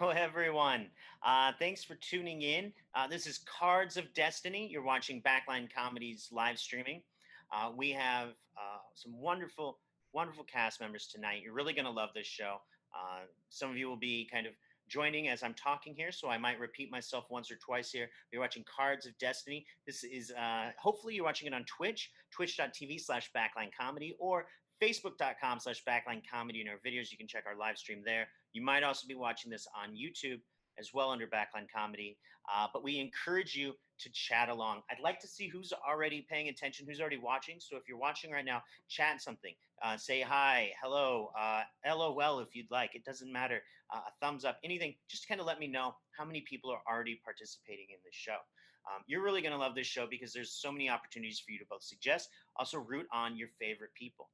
everyone. Thanks for tuning in. This is Cards of Destiny. You're watching Backline Comedy's live streaming. We have some wonderful cast members tonight. You're really going to love this show. Some of you will be kind of joining as I'm talking here, so I might repeat myself once or twice here. You're watching Cards of Destiny. This is hopefully you're watching it on Twitch, twitch.tv/backline comedy, or facebook.com/backline comedy. In our videos, you can check our live stream there. You might also be watching this on YouTube as well under Backline Comedy. But we encourage you to chat along. I'd like to see who's already paying attention, who's already watching. So if you're watching right now, chat something. Say hi, hello, LOL if you'd like. It doesn't matter. A thumbs up, anything. Just kind of let me know how many people are already participating in this show. You're really going to love this show because there's so many opportunities for you to both suggest, also root on your favorite people.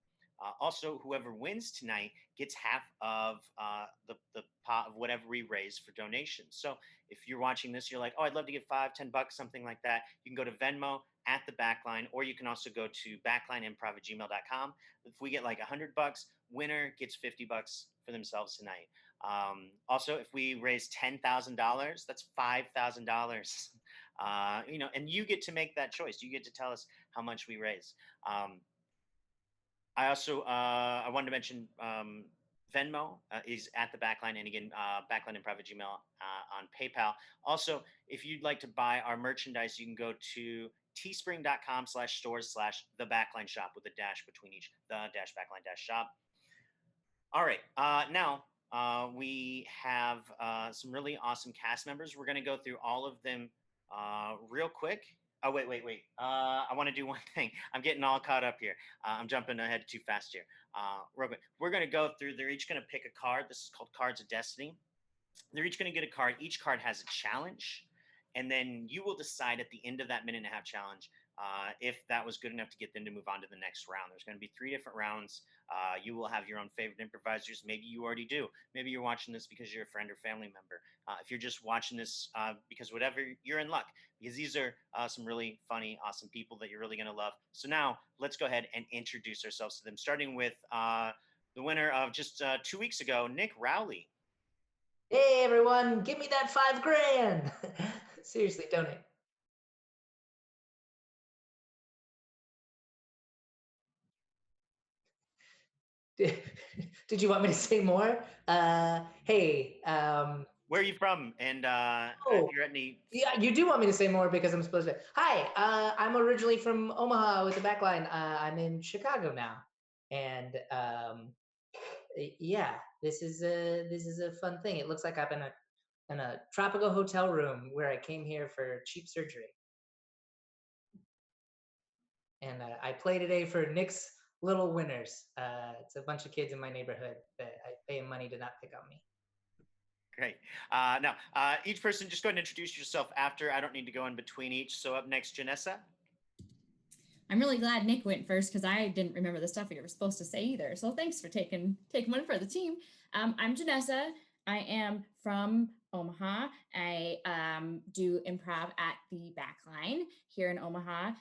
Also, whoever wins tonight gets half of the pot of whatever we raise for donations. So if you're watching this, you're like, oh, I'd love to give $5, $10, something like that. You can go to Venmo at the Backline, or you can also go to backlineimprov@gmail.com. If we get like $100, winner gets $50 for themselves tonight. Also, if we raise $10,000, that's $5,000. And you get to make that choice. You get to tell us how much we raise. I also I wanted to mention Venmo is at the Backline, and again, backlineimprov at Gmail on PayPal. Also, if you'd like to buy our merchandise, you can go to teespring.com/stores/the Backline shop with a dash between each, the dash backline dash shop. All right, now we have some really awesome cast members. We're going to go through all of them real quick. Oh, wait. I want to do one thing. I'm getting all caught up here. I'm jumping ahead too fast here. Real quick. We're going to go through. They're each going to pick a card. This is called Cards of Destiny. They're each going to get a card. Each card has a challenge. And then you will decide at the end of that minute and a half challenge if that was good enough to get them to move on to the next round. There's going to be 3 different rounds. You will have your own favorite improvisers. Maybe you already do. Maybe you're watching this because you're a friend or family member. If you're just watching this because whatever, you're in luck, because these are some really funny, awesome people that you're really going to love. So now let's go ahead and introduce ourselves to them, starting with the winner of just 2 weeks ago, Nick Rowley. Hey everyone, give me that $5,000. Seriously, donate. Did you want me to say more? Hey. Where are you from? And Oh, if you're at any... Yeah, you do want me to say more because I'm supposed to. Hi, I'm originally from Omaha with the Backline. I'm in Chicago now, and yeah, this is a fun thing. It looks like I'm in a tropical hotel room where I came here for cheap surgery. And I play today for Nick's Little Winners. It's a bunch of kids in my neighborhood that I pay money to not pick on me. Great. Now, each person, just go ahead and introduce yourself after. I don't need to go in between each. So up next, Janessa. I'm really glad Nick went first because I didn't remember the stuff you were supposed to say either. So thanks for taking one for the team. I'm Janessa. I am from Omaha. I do improv at the Backline here in Omaha.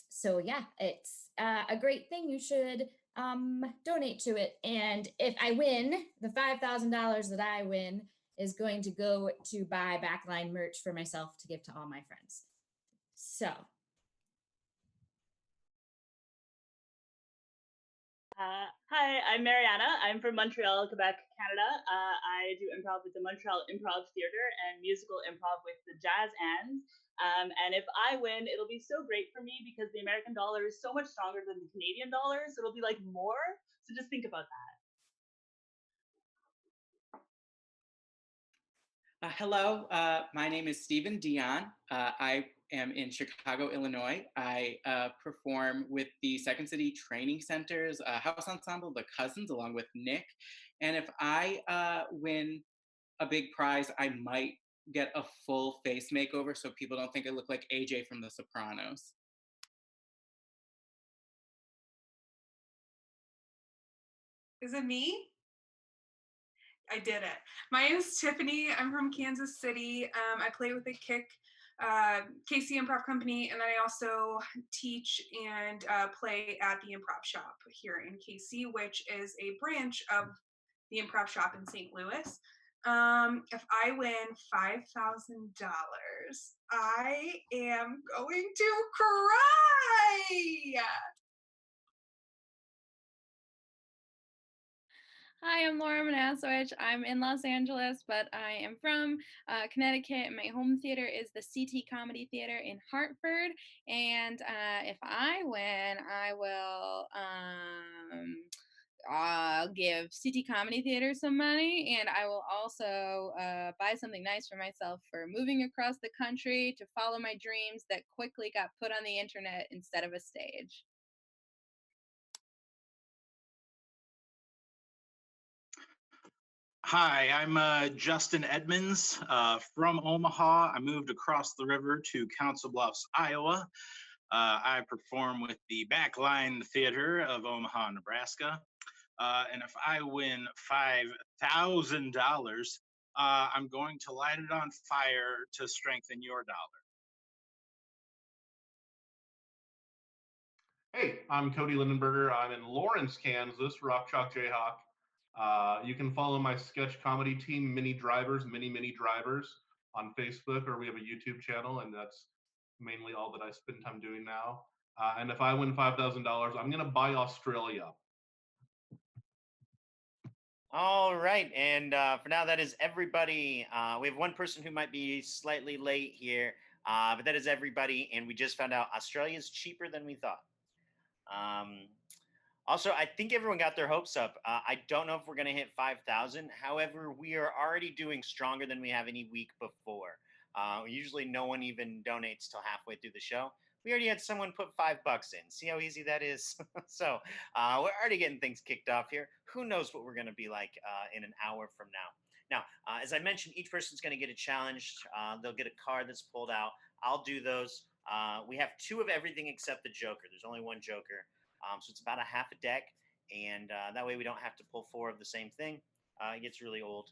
So yeah, it's a great thing. You should donate to it. And if I win, the $5,000 that I win is going to go to buy Backline merch for myself to give to all my friends. So. Hi, I'm Mariana. I'm from Montreal, Quebec, Canada. I do improv with the Montreal Improv Theatre and musical improv with the Jazz Hands. And if I win, it'll be so great for me because the American dollar is so much stronger than the Canadian dollar. So it'll be like more. So just think about that. Hello, my name is Stephen Dion. I am in Chicago, Illinois. I perform with the Second City Training Center's house ensemble, The Cousins, along with Nick. And if I win a big prize, I might get a full face makeover so people don't think I look like AJ from The Sopranos. Is it me? I did it. My name is Tiffany. I'm from Kansas City. I play with the Kick KC Improv Company, and then I also teach and play at the Improv Shop here in KC, which is a branch of the Improv Shop in St. Louis. If I win $5,000, I am going to cry. Hi, I'm Laura Manasowich. I'm in Los Angeles, but I am from Connecticut. My home theater is the CT Comedy Theater in Hartford. And if I win, I will I'll give CT Comedy Theater some money, and I will also buy something nice for myself for moving across the country to follow my dreams that quickly got put on the internet instead of a stage. Hi, I'm Justin Edmonds from Omaha. I moved across the river to Council Bluffs, Iowa. I perform with the Backline Theater of Omaha, Nebraska. And if I win $5,000, I'm going to light it on fire to strengthen your dollar. Hey, I'm Cody Lindenberger. I'm in Lawrence, Kansas, Rock Chalk Jayhawk. You can follow my sketch comedy team, Mini Drivers, Mini Drivers, on Facebook, or we have a YouTube channel, and that's mainly all that I spend time doing now. And if I win $5,000, I'm going to buy Australia. All right, and for now, that is everybody. We have one person who might be slightly late here, but that is everybody, and we just found out Australia is cheaper than we thought. Also, I think everyone got their hopes up. I don't know if we're going to hit 5,000. However, we are already doing stronger than we have any week before. Usually no one even donates till halfway through the show. We already had someone put $5 in. See how easy that is? So we're already getting things kicked off here. Who knows what we're going to be like in an hour from now. Now, as I mentioned, each person's going to get a challenge. They'll get a card that's pulled out. I'll do those. We have 2 of everything except the Joker. There's only 1 Joker. So it's about a half a deck, and that way we don't have to pull 4 of the same thing. It gets really old.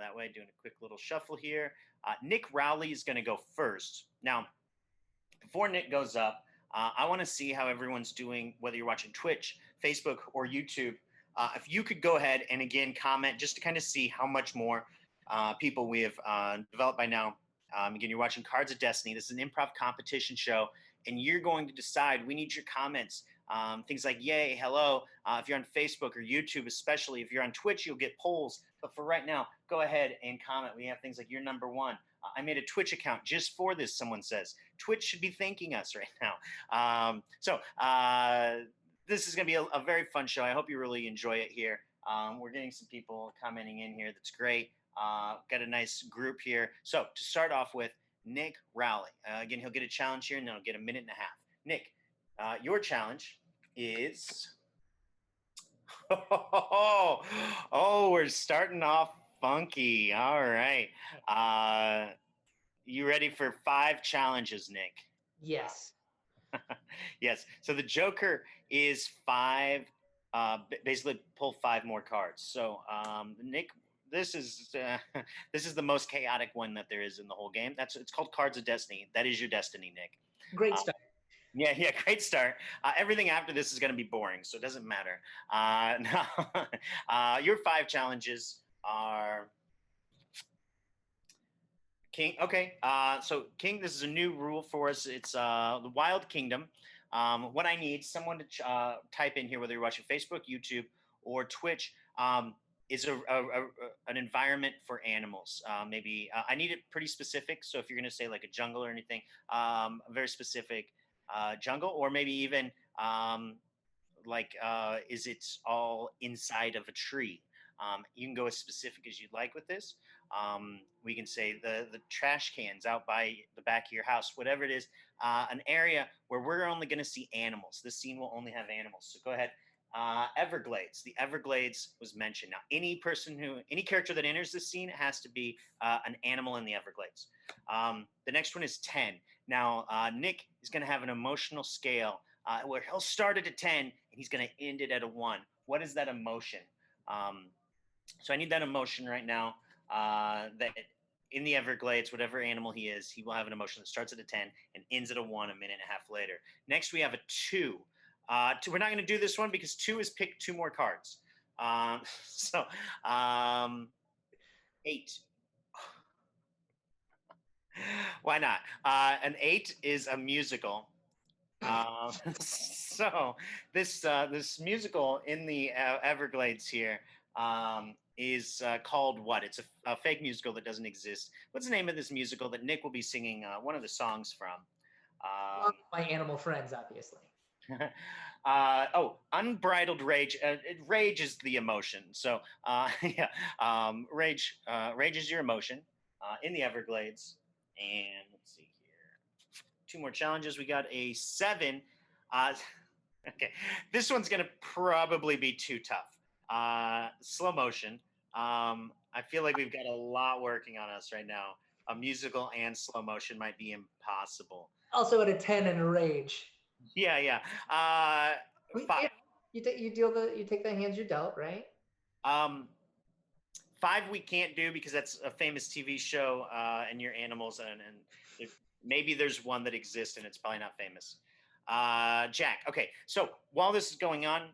That way, doing a quick little shuffle here. Nick Rowley is going to go first. Now, before Nick goes up, I want to see how everyone's doing, whether you're watching Twitch, Facebook, or YouTube. If you could go ahead and, again, comment just to kind of see how much more people we have developed by now. Again, you're watching Cards of Destiny. This is an improv competition show, and you're going to decide. We need your comments. Things like yay, hello. If you're on Facebook or YouTube, especially if you're on Twitch, you'll get polls. But for right now, go ahead and comment. We have things like you're number 1. I made a Twitch account just for this, someone says. Twitch should be thanking us right now. This is going to be a very fun show. I hope you really enjoy it here. We're getting some people commenting in here. That's great. Got a nice group here. So to start off with, Nick Rowley. Again, he'll get a challenge here, and then he'll get a minute and a half. Nick, your challenge is we're starting off funky. All right. You ready for 5 challenges, Nick? Yes. Yes. So the Joker is 5. Basically, pull 5 more cards. So Nick, this is the most chaotic one that there is in the whole game. It's called Cards of Destiny. That is your destiny, Nick. Great start. Yeah, great start. Everything after this is going to be boring, so it doesn't matter. Your 5 challenges are King. Okay, so King, this is a new rule for us. It's the Wild Kingdom. What I need someone to type in here, whether you're watching Facebook, YouTube, or Twitch, is an environment for animals. Maybe I need it pretty specific. So if you're going to say like a jungle or anything, a very specific jungle, or maybe even is it all inside of a tree? You can go as specific as you'd like with this. We can say the trash cans out by the back of your house, whatever it is, an area where we're only going to see animals. This scene will only have animals. So go ahead. Everglades. The Everglades was mentioned. Now, any character that enters this scene has to be an animal in the Everglades. The next one is 10. Now, Nick is going to have an emotional scale where he'll start at a 10 and he's going to end it at a 1. What is that emotion? So I need that emotion right now. That in the Everglades, whatever animal he is, he will have an emotion that starts at a 10 and ends at a 1 a minute and a half later. Next, we have a 2. We're not going to do this one because 2 is pick 2 more cards. 8. Why not? An 8 is a musical. So this musical in the Everglades here is called what? It's a fake musical that doesn't exist. What's the name of this musical that Nick will be singing one of the songs from? My animal friends, obviously. Oh, unbridled rage. Rage is the emotion. So yeah, rage is your emotion in the Everglades. And let's see here. 2 more challenges. We got a 7. Okay, this one's gonna probably be too tough. Slow motion. I feel like we've got a lot working on us right now. A musical and slow motion might be impossible. Also at a 10 and a rage. Yeah, yeah. 5. You take the hands you're dealt, right? 5 we can't do because that's a famous TV show and your animals, and maybe there's one that exists and it's probably not famous. Jack. Okay, so while this is going on,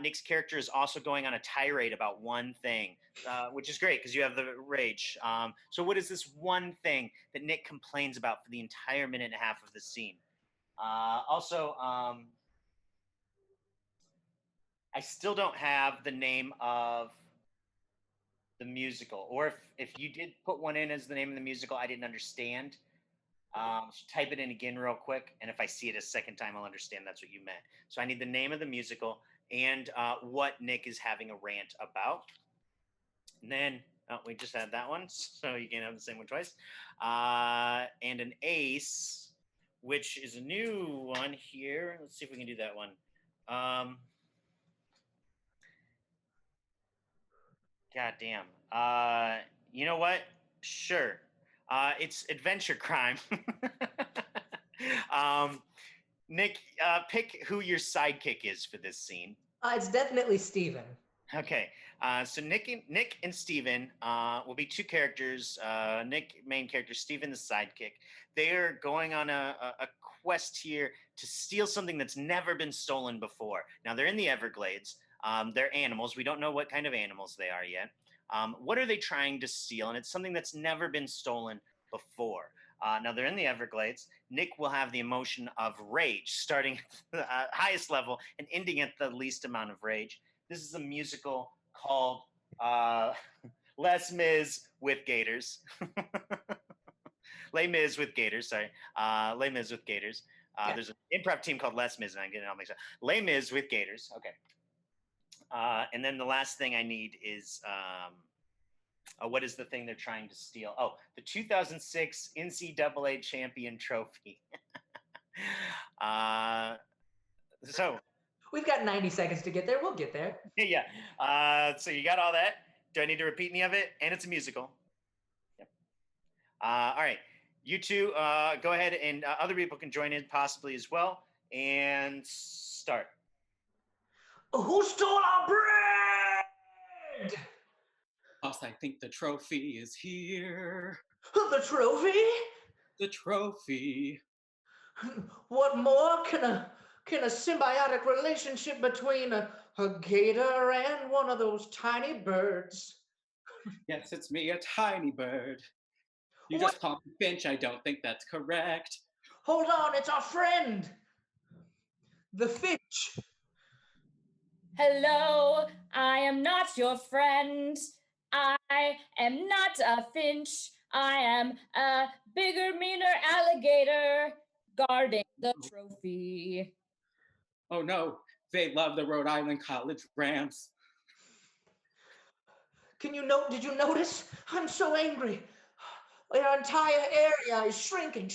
Nick's character is also going on a tirade about one thing, which is great because you have the rage. So what is this one thing that Nick complains about for the entire minute and a half of the scene? Also, I still don't have the name of the musical, or if you did put one in as the name of the musical, I didn't understand. So type it in again real quick, and if I see it a second time, I'll understand that's what you meant. So I need the name of the musical and what Nick is having a rant about. And then we just had that one, so you can have the same one twice. And an ace, which is a new one here. Let's see if we can do that one. God damn. You know what? Sure. It's adventure crime. Nick, pick who your sidekick is for this scene. It's definitely Steven. Okay. So Nick and Steven will be 2 characters. Nick, main character, Steven, the sidekick. They are going on a quest here to steal something that's never been stolen before. Now, they're in the Everglades. They're animals. We don't know what kind of animals they are yet. What are they trying to steal? And it's something that's never been stolen before. Now, they're in the Everglades. Nick will have the emotion of rage, starting at the highest level and ending at the least amount of rage. This is a musical called Les Mis with Gators. Les Mis with Gators, sorry. Les Mis with Gators. Yeah. There's an improv team called Les Mis, and I'm getting it all mixed up. Les Mis with Gators, okay. And then the last thing I need is what is the thing they're trying to steal? Oh, the 2006 NCAA champion trophy. So we've got 90 seconds to get there. We'll get there. Yeah. So you got all that. Do I need to repeat any of it? And it's a musical. Yep. All right. You two, go ahead, and other people can join in possibly as well. And start. Who stole our bread? Boss, I think the trophy is here. The trophy? The trophy. What more can a symbiotic relationship between a gator and one of those tiny birds? Yes, it's me, a tiny bird. You just called me Finch. I don't think that's correct. Hold on, it's our friend, the Finch. Hello, I am not your friend. I am not a finch. I am a bigger, meaner alligator guarding the trophy. Oh no, they love the Rhode Island College Rams. Did you notice? I'm so angry. Our entire area is shrinking.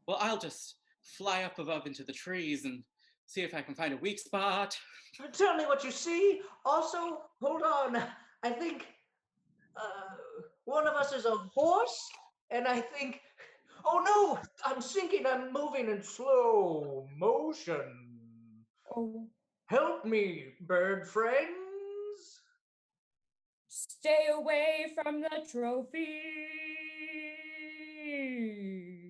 Well, I'll just fly up above into the trees and see if I can find a weak spot. Tell me what you see. Also, hold on. I think one of us is a horse, and I think, oh no, I'm sinking. I'm moving in slow motion. Oh. Help me, bird friends. Stay away from the trophy.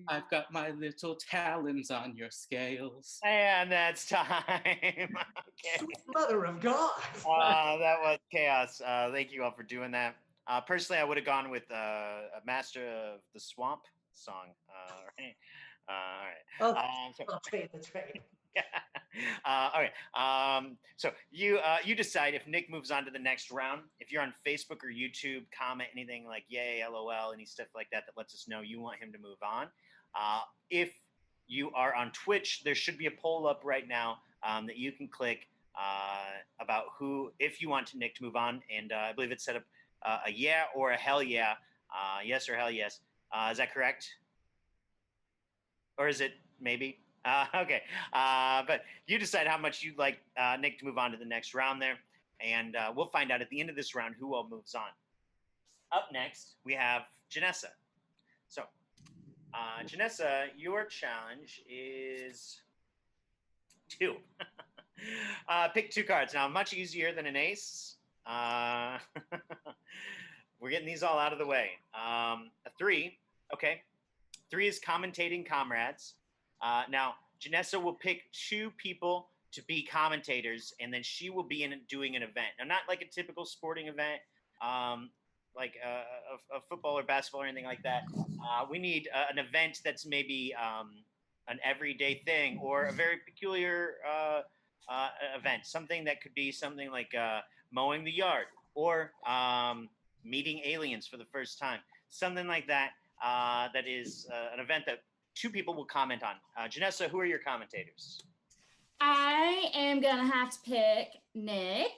I've got my little talons on your scales. And that's time. Okay. Sweet mother of God. That was chaos. Thank you all for doing that. Personally, I would have gone with a Master of the Swamp song. Right. All right. Oh, that's right. All right. So you decide if Nick moves on to the next round. If you're on Facebook or YouTube, comment anything like "yay," "lol," any stuff like that that lets us know you want him to move on. If you are on Twitch, there should be a poll up right now that you can click about if you want Nick to move on, and I believe it's set up a yeah or a hell yeah, yes or hell yes. Is that correct? Or is it maybe? Okay. But you decide how much you'd like Nick to move on to the next round there. And we'll find out at the end of this round who all moves on. Up next, we have Janessa. So, Janessa, your challenge is 2. Pick 2 cards. Now, much easier than an ace. We're getting these all out of the way. A 3. Okay. 3 is commentating comrades. Now, Janessa will pick 2 people to be commentators, and then she will be doing an event. Now, not like a typical sporting event, like a football or basketball or anything like that. We need an event that's maybe an everyday thing or a very peculiar event. Something that could be something like mowing the yard or meeting aliens for the first time. Something like that. That is an event that 2 people will comment on. Janessa, who are your commentators? I am going to have to pick Nick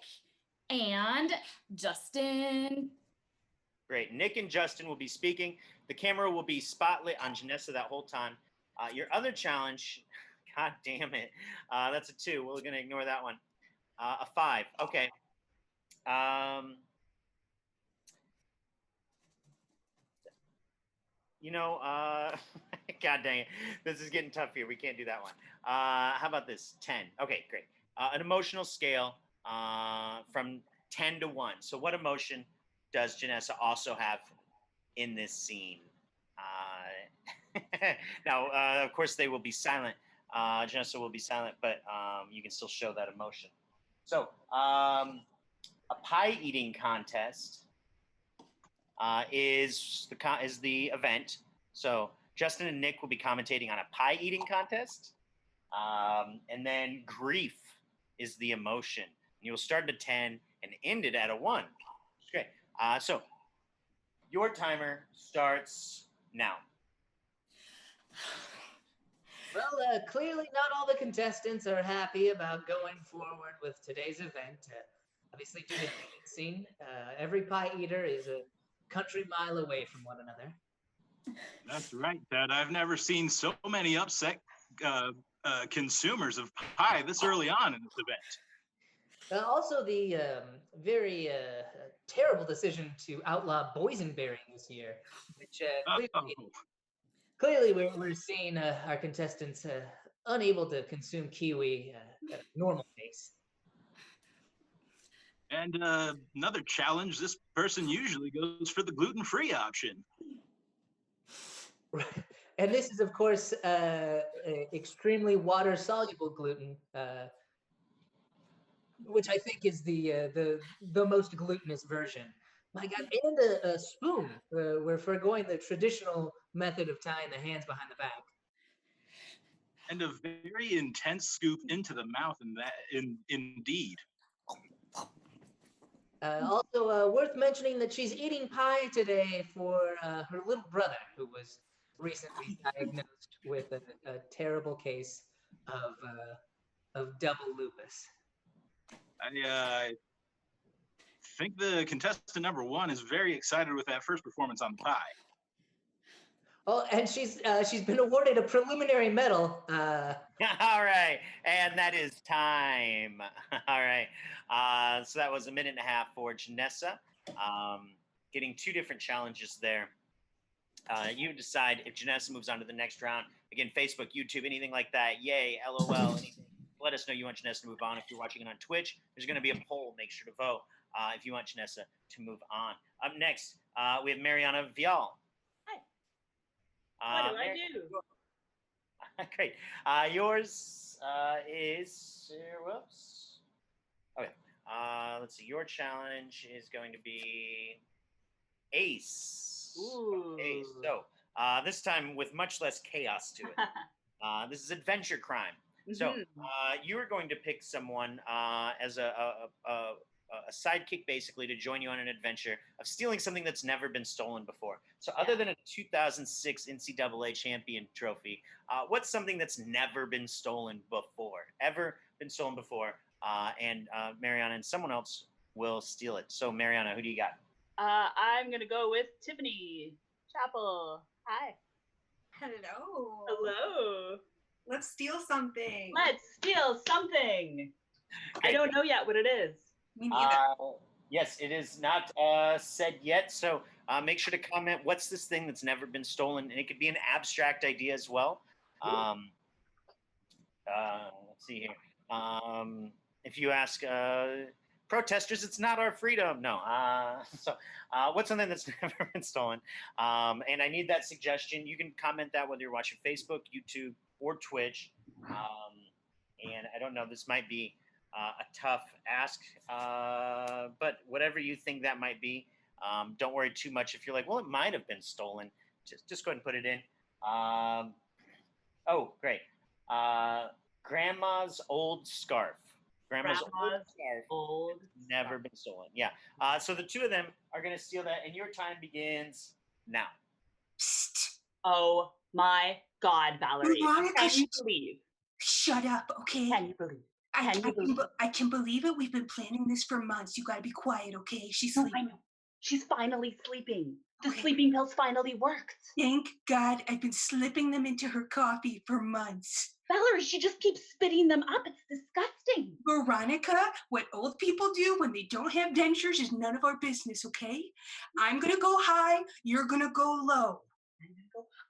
and Justin. Great. Nick and Justin will be speaking. The camera will be spotlit on Janessa that whole time. Your other challenge, God damn it, that's a 2. We're going to ignore that one. A 5. Okay. God dang it. This is getting tough here. We can't do that one. How about this? 10. Okay, great. An emotional scale from 10 to 1. So what emotion does Janessa also have in this scene? Now, of course, they will be silent. Janessa will be silent, but you can still show that emotion. So a pie eating contest is the event. So Justin and Nick will be commentating on a pie eating contest, and then grief is the emotion. You'll start at a 10 and end it at a 1. Okay. So your timer starts now. Well, clearly not all the contestants are happy about going forward with today's event. Obviously, due to scene, every pie eater is a country mile away from one another. That's right, Ted. I've never seen so many upset consumers of pie this early on in this event. Also, the very terrible decision to outlaw boysenberry this year, which clearly we're seeing our contestants unable to consume kiwi at a normal pace. And another challenge, this person usually goes for the gluten-free option. And this is, of course, extremely water-soluble gluten, which I think is the most glutinous version. My God, and a spoon. We're foregoing the traditional method of tying the hands behind the back. And a very intense scoop into the mouth, indeed. Also, worth mentioning that she's eating pie today for her little brother, who was recently diagnosed with a terrible case of double lupus. I think the contestant number 1 is very excited with that first performance on the pie. Oh, and she's been awarded a preliminary medal. All right, and that is time. All right, so that was a minute and a half for Janessa, getting 2 different challenges there. You decide if Janessa moves on to the next round. Again, Facebook, YouTube, anything like that. Yay, LOL, anything. Let us know you want Janessa to move on. If you're watching it on Twitch, there's going to be a poll. Make sure to vote if you want Janessa to move on. Up next, we have Mariana Vial. Hi. What do I Mary- do? Great. Yours is whoops. Okay. Let's see. Your challenge is going to be Ace. Ooh. Okay. So this time with much less chaos to it. This is adventure crime. So Mhm. you are going to pick someone as a sidekick, basically, to join you on an adventure of stealing something that's never been stolen before. So, other than a 2006 NCAA champion trophy, what's something that's never been stolen before? Ever been stolen before? And Mariana and someone else will steal it. So, Mariana, who do you got? I'm gonna go with Tiffany Chapel. Hi. Hello. Hello. Let's steal something. Let's steal something. I Great. don't know yet what it is. Me neither. Yes, it is not said yet. So make sure to comment what's this thing that's never been stolen. And it could be an abstract idea as well. Let's see here. If you ask protesters, it's not our freedom. No. What's something that's never been stolen? And I need that suggestion. You can comment that whether you're watching Facebook, YouTube, or Twitch. And I don't know, this might be a tough ask, but whatever you think that might be, don't worry too much. If you're like, well, it might have been stolen, just go ahead and put it in. Oh, great. Grandma's old scarf. Grandma's old scarf. Old Never scarf. been stolen. Yeah. So the two of them are going to steal that, and your time begins now. Psst. Oh my God, Valerie. Veronica, Can you believe? Shut up, okay? Can you believe? I can believe it. We've been planning this for months. You gotta be quiet, okay? She's No, sleeping. I know. She's finally sleeping. The Okay. sleeping pills finally worked. Thank God I've been slipping them into her coffee for months. Valerie, she just keeps spitting them up. It's disgusting. Veronica, what old people do when they don't have dentures is none of our business, okay? I'm gonna go high, you're gonna go low.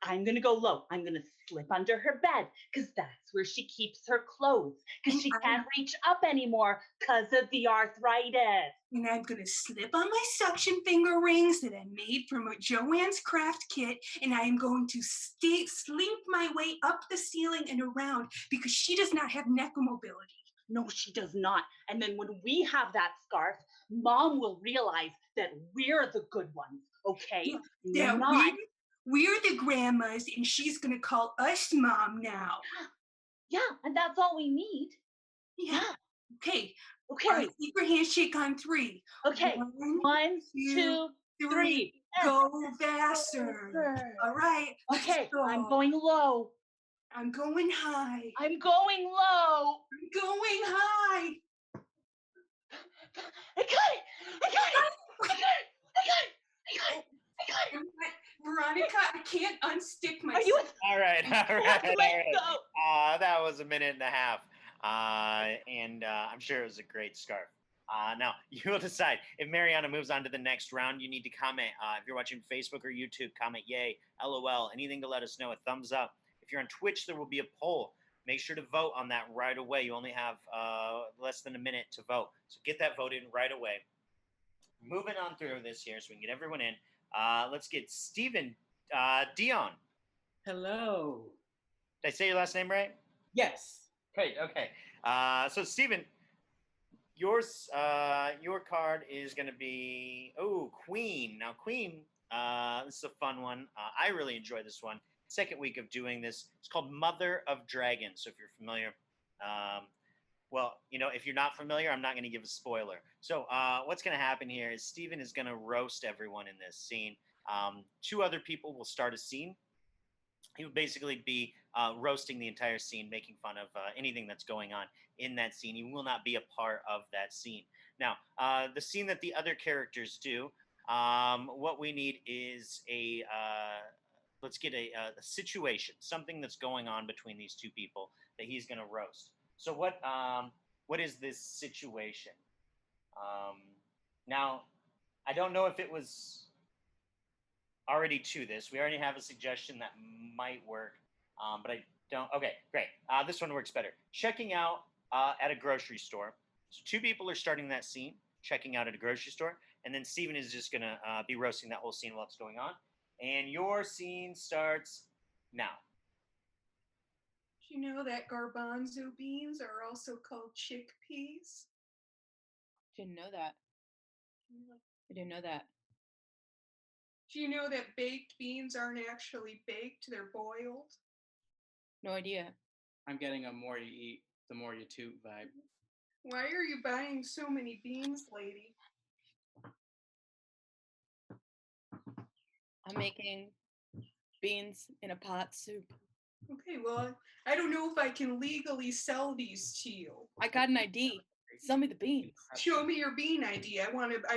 I'm gonna go low. I'm gonna slip under her bed because that's where she keeps her clothes because she can't reach up anymore because of the arthritis. And I'm gonna slip on my suction finger rings that I made from a Joanne's Craft kit, and I am going to slink my way up the ceiling and around because she does not have neck mobility. No, she does not. And then when we have that scarf, Mom will realize that we're the good ones, okay? Yeah, we're the grandmas, and she's gonna call us Mom now. Yeah, and that's all we need. Yeah. Okay. Okay. Our secret handshake on 3. Okay. 1, 2, 3. Go Vassar. All right. Okay. I'm going low. I'm going high. I'm going low. I'm going high. I got it. I got it. I got it. I got it. I got it. I got it. Veronica, I can't unstick myself. Are you? All right. All right. Let go. That was a minute and a half. And I'm sure it was a great scarf. Now, you will decide. If Mariana moves on to the next round, you need to comment. If you're watching Facebook or YouTube, comment yay, LOL, anything to let us know, a thumbs up. If you're on Twitch, there will be a poll. Make sure to vote on that right away. You only have less than a minute to vote. So get that vote in right away. Moving on through this here so we can get everyone in. Let's get Stephen Dion. Hello. Did I say your last name right? Yes. Great. Okay. So Stephen, your card is going to be Queen. Now Queen, this is a fun one. I really enjoy this one. Second week of doing this. It's called Mother of Dragons. So if you're familiar, well, if you're not familiar, I'm not going to give a spoiler. So what's going to happen here is Stephen is going to roast everyone in this scene. 2 other people will start a scene. He would basically be roasting the entire scene, making fun of anything that's going on in that scene. He will not be a part of that scene. Now, the scene that the other characters do, what we need is let's get a situation, something that's going on between these 2 people that he's going to roast. So what is this situation? Now, I don't know if it was already to this. We already have a suggestion that might work, but I don't. Okay, great. This one works better. Checking out at a grocery store. So 2 people are starting that scene, checking out at a grocery store, and then Steven is just going to be roasting that whole scene while it's going on. And your scene starts now. Do you know that garbanzo beans are also called chickpeas? Didn't know that. I didn't know that. Do you know that baked beans aren't actually baked, they're boiled? No idea. I'm getting a more you eat, the more you toot vibe. Why are you buying so many beans, lady? I'm making beans in a pot soup. Okay, well, I don't know if I can legally sell these to you. I got an ID. Sell me the beans. Show me your bean ID. I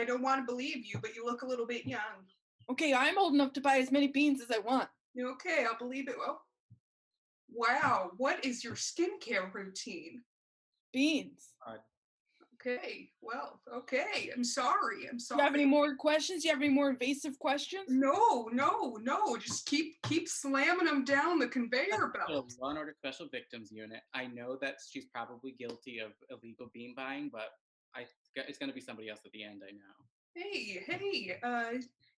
don't want to believe you, but you look a little bit young. Okay, I'm old enough to buy as many beans as I want. Okay, I'll believe it. Oh, wow, what is your skincare routine? Beans. Okay, well, okay. I'm sorry. Do you have any more questions? Do you have any more invasive questions? No. Just keep slamming them down the conveyor The belt. Law and Order Special Victims Unit. I know that she's probably guilty of illegal bean buying, but it's going to be somebody else at the end. I know. Hey,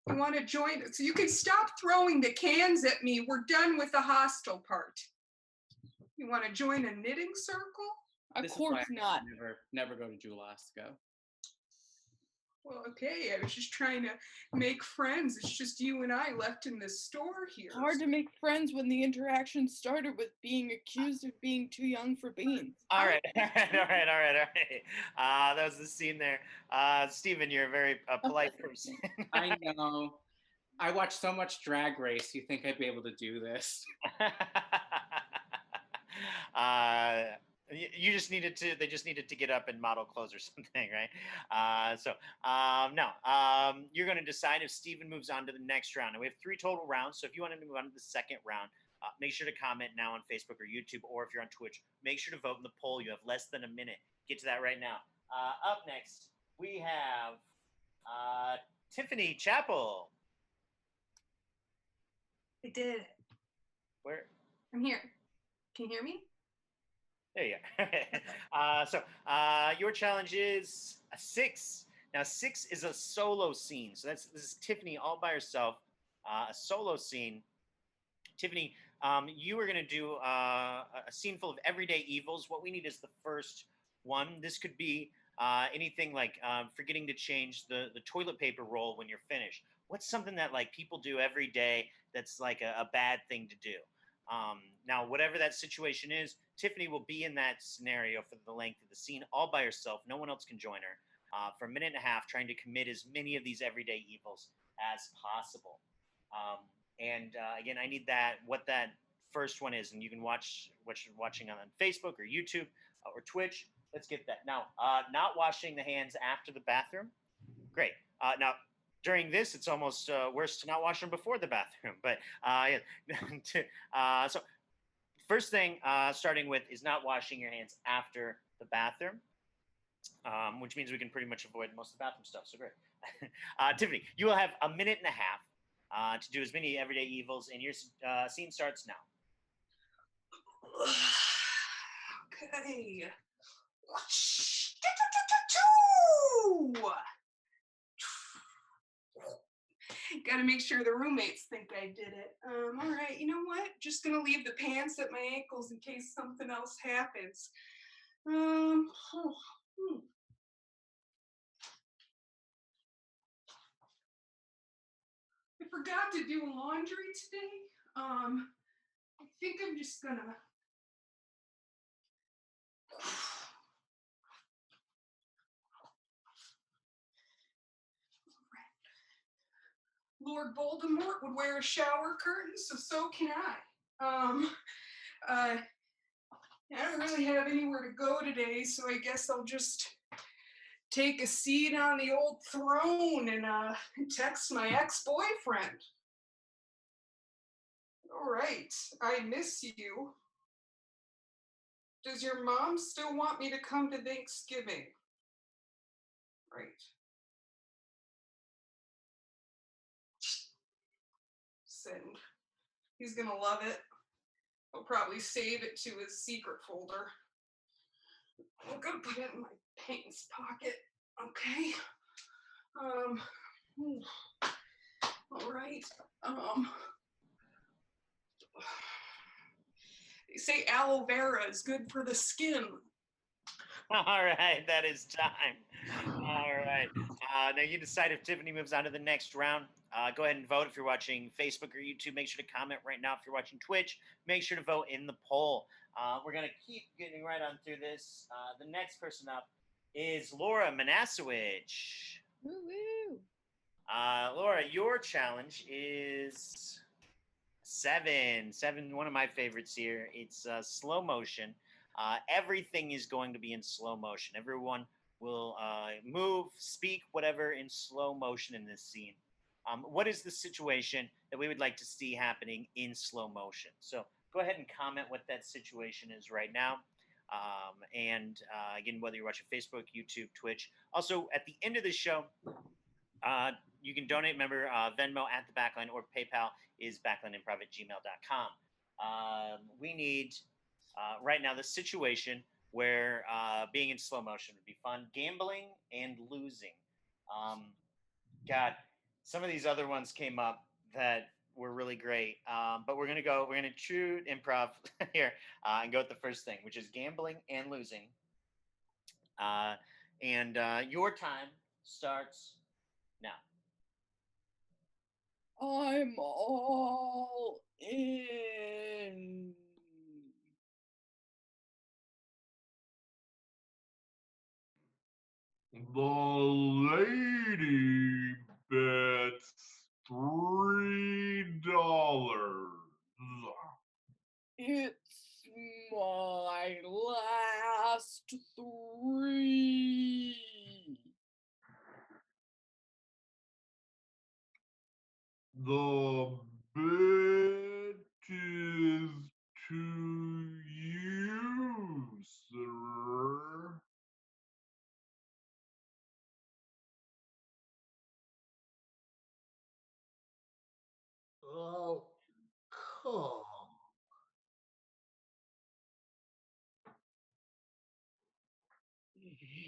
you want to join? So you can stop throwing the cans at me. We're done with the hostile part. You want to join a knitting circle? Of course not. Never go to Julasco. Well, okay. I was just trying to make friends. It's just you and I left in this store here. Hard to make friends when the interaction started with being accused of being too young for beans. All right. That was the scene there. Stephen, you're a very polite person. I know. I watch so much Drag Race. You think I'd be able to do this? You just needed to. They just needed to get up and model clothes or something, right? No. You're going to decide if Steven moves on to the next round. And we have 3 total rounds. So if you want to move on to the second round, make sure to comment now on Facebook or YouTube, or if you're on Twitch, make sure to vote in the poll. You have less than a minute. Get to that right now. Up next, we have Tiffany Chappell. I did it. Where? I'm here. Can you hear me? There you go. Your challenge is a 6. Now, 6 is a solo scene. So this is Tiffany all by herself, a solo scene. Tiffany, you are going to do a scene full of everyday evils. What we need is the first one. This could be anything like forgetting to change the toilet paper roll when you're finished. What's something that like people do every day that's like a bad thing to do? Now, whatever that situation is, Tiffany will be in that scenario for the length of the scene all by herself. No one else can join her for a minute and a half, trying to commit as many of these everyday evils as possible. Again, I need what that first one is, and you can watch what you're watching on Facebook or YouTube or Twitch. Let's get that. Now, not washing the hands after the bathroom. Great. Now, during this, it's almost worse to not wash them before the bathroom. But so first thing, starting with, is not washing your hands after the bathroom, which means we can pretty much avoid most of the bathroom stuff. So great. Tiffany, you will have a minute and a half to do as many everyday evils, and your scene starts now. Okay. Gotta make sure the roommates think I did it. All right, you know what? Just gonna leave the pants at my ankles in case something else happens. I forgot to do laundry today. I think I'm just gonna. Lord Voldemort would wear a shower curtain, so can I. I don't really have anywhere to go today, so I guess I'll just take a seat on the old throne and text my ex-boyfriend. All right, I miss you. Does your mom still want me to come to Thanksgiving? Right. Send. He's gonna love it. I'll probably save it to his secret folder. I'm gonna put it in my pants pocket. Okay. All right. They say aloe vera is good for the skin. All right, that is time. All right. Now you decide if Tiffany moves on to the next round. Go ahead and vote if you're watching Facebook or YouTube. Make sure to comment right now if you're watching Twitch. Make sure to vote in the poll. We're going to keep getting right on through this. The next person up is Laura Manasowich. Woo woo. Laura, your challenge is seven. Seven, one of my favorites here. It's slow motion. Everything is going to be in slow motion. Everyone will move, speak, whatever in slow motion in this scene. What is the situation that we would like to see happening in slow motion? So go ahead and comment what that situation is right now. Again, whether you're watching Facebook, YouTube, Twitch. Also, at the end of the show, you can donate. Remember, Venmo at the Backline or PayPal is backlineimprov@gmail.com. We need right now the situation where being in slow motion would be fun. Gambling and losing. God, some of these other ones came up that were really great. But we're gonna true improv here and go with the first thing, which is gambling and losing. Your time starts now. I'm all in. The lady bets $3. It's my last three. The bet is to you, sir. Oh, cool.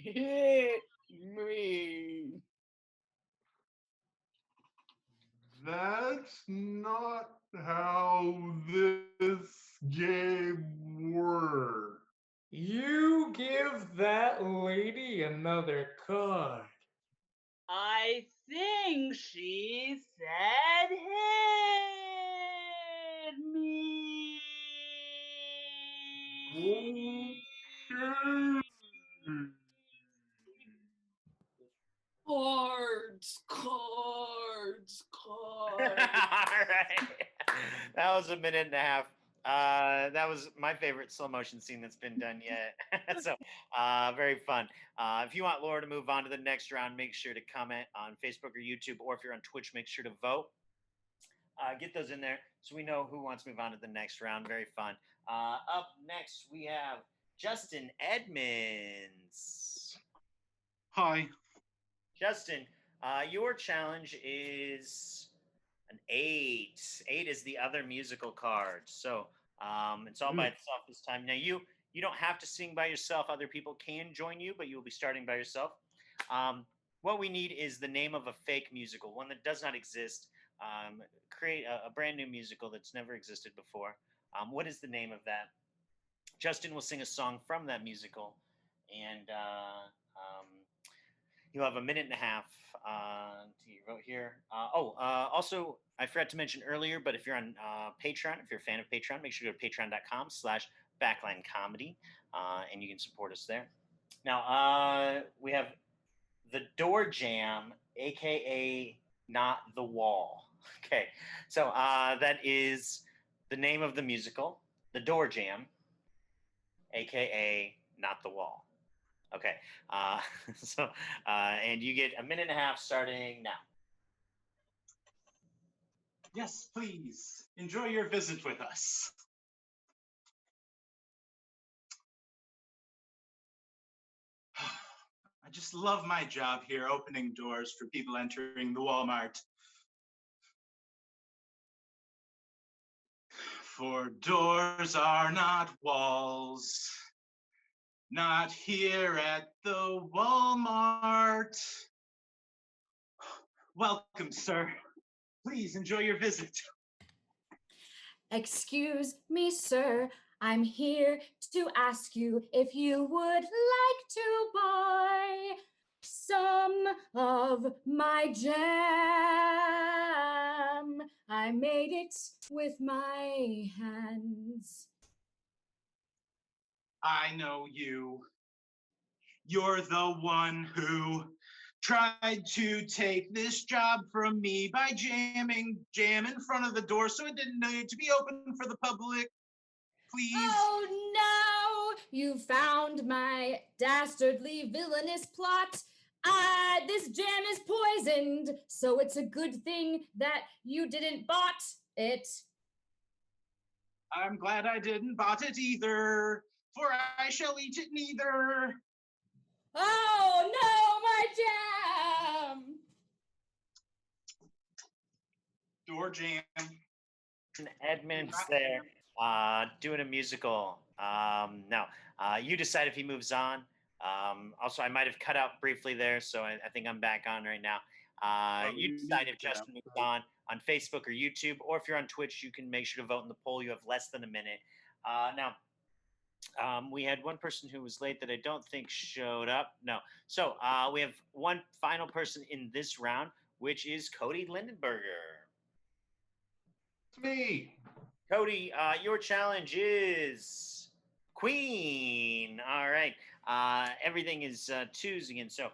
Hit me. That's not how this game works. You give that lady another card. I think she said hit me. Cards, cards, All cards. right. That was a minute and a half. That was my favorite slow motion scene that's been done yet. So very fun. If you want Laura to move on to the next round, make sure to comment on Facebook or YouTube, or if you're on Twitch, make sure to vote. Get those in there so we know who wants to move on to the next round. Very fun. Up next, we have Justin Edmonds. Hi. Justin, your challenge is an 8. 8 is the other musical card. So it's all by itself this time. Now, you don't have to sing by yourself. Other people can join you, but you will be starting by yourself. What we need is the name of a fake musical, one that does not exist. Create a brand new musical that's never existed before. What is the name of that? Justin will sing a song from that musical, and you'll have a minute and a half to vote here. Also, I forgot to mention earlier, but if you're on Patreon, if you're a fan of Patreon, make sure to go to patreon.com/backlinecomedy, and you can support us there. Now, we have The Door Jam, aka Not the Wall. Okay, so that is the name of the musical, The Door Jam, aka Not the Wall. Okay, and you get a minute and a half starting now. Yes, please. Enjoy your visit with us. I just love my job here, opening doors for people entering the Walmart. For doors are not walls, not here at the Walmart. Welcome, sir. Please enjoy your visit. Excuse me, sir. I'm here to ask you if you would like to buy some of my jam. I made it with my hands. I know you. You're the one who tried to take this job from me by jamming jam in front of the door so it didn't need to be open for the public. Please. Oh no! You found my dastardly villainous plot. This jam is poisoned, so it's a good thing that you didn't bought it. I'm glad I didn't bought it either, for I shall eat it neither. Oh no, my jam! Door jam. Edmonds there doing a musical. Now, you decide if he moves on. Also, I might have cut out briefly there, so I think I'm back on right now. You decide if Justin moves on Facebook or YouTube, or if you're on Twitch, you can make sure to vote in the poll. You have less than a minute. Now, we had one person who was late that I don't think showed up. No. So we have one final person in this round, which is Cody Lindenberger. It's me. Cody, your challenge is Queen. All right. Everything is twos again. So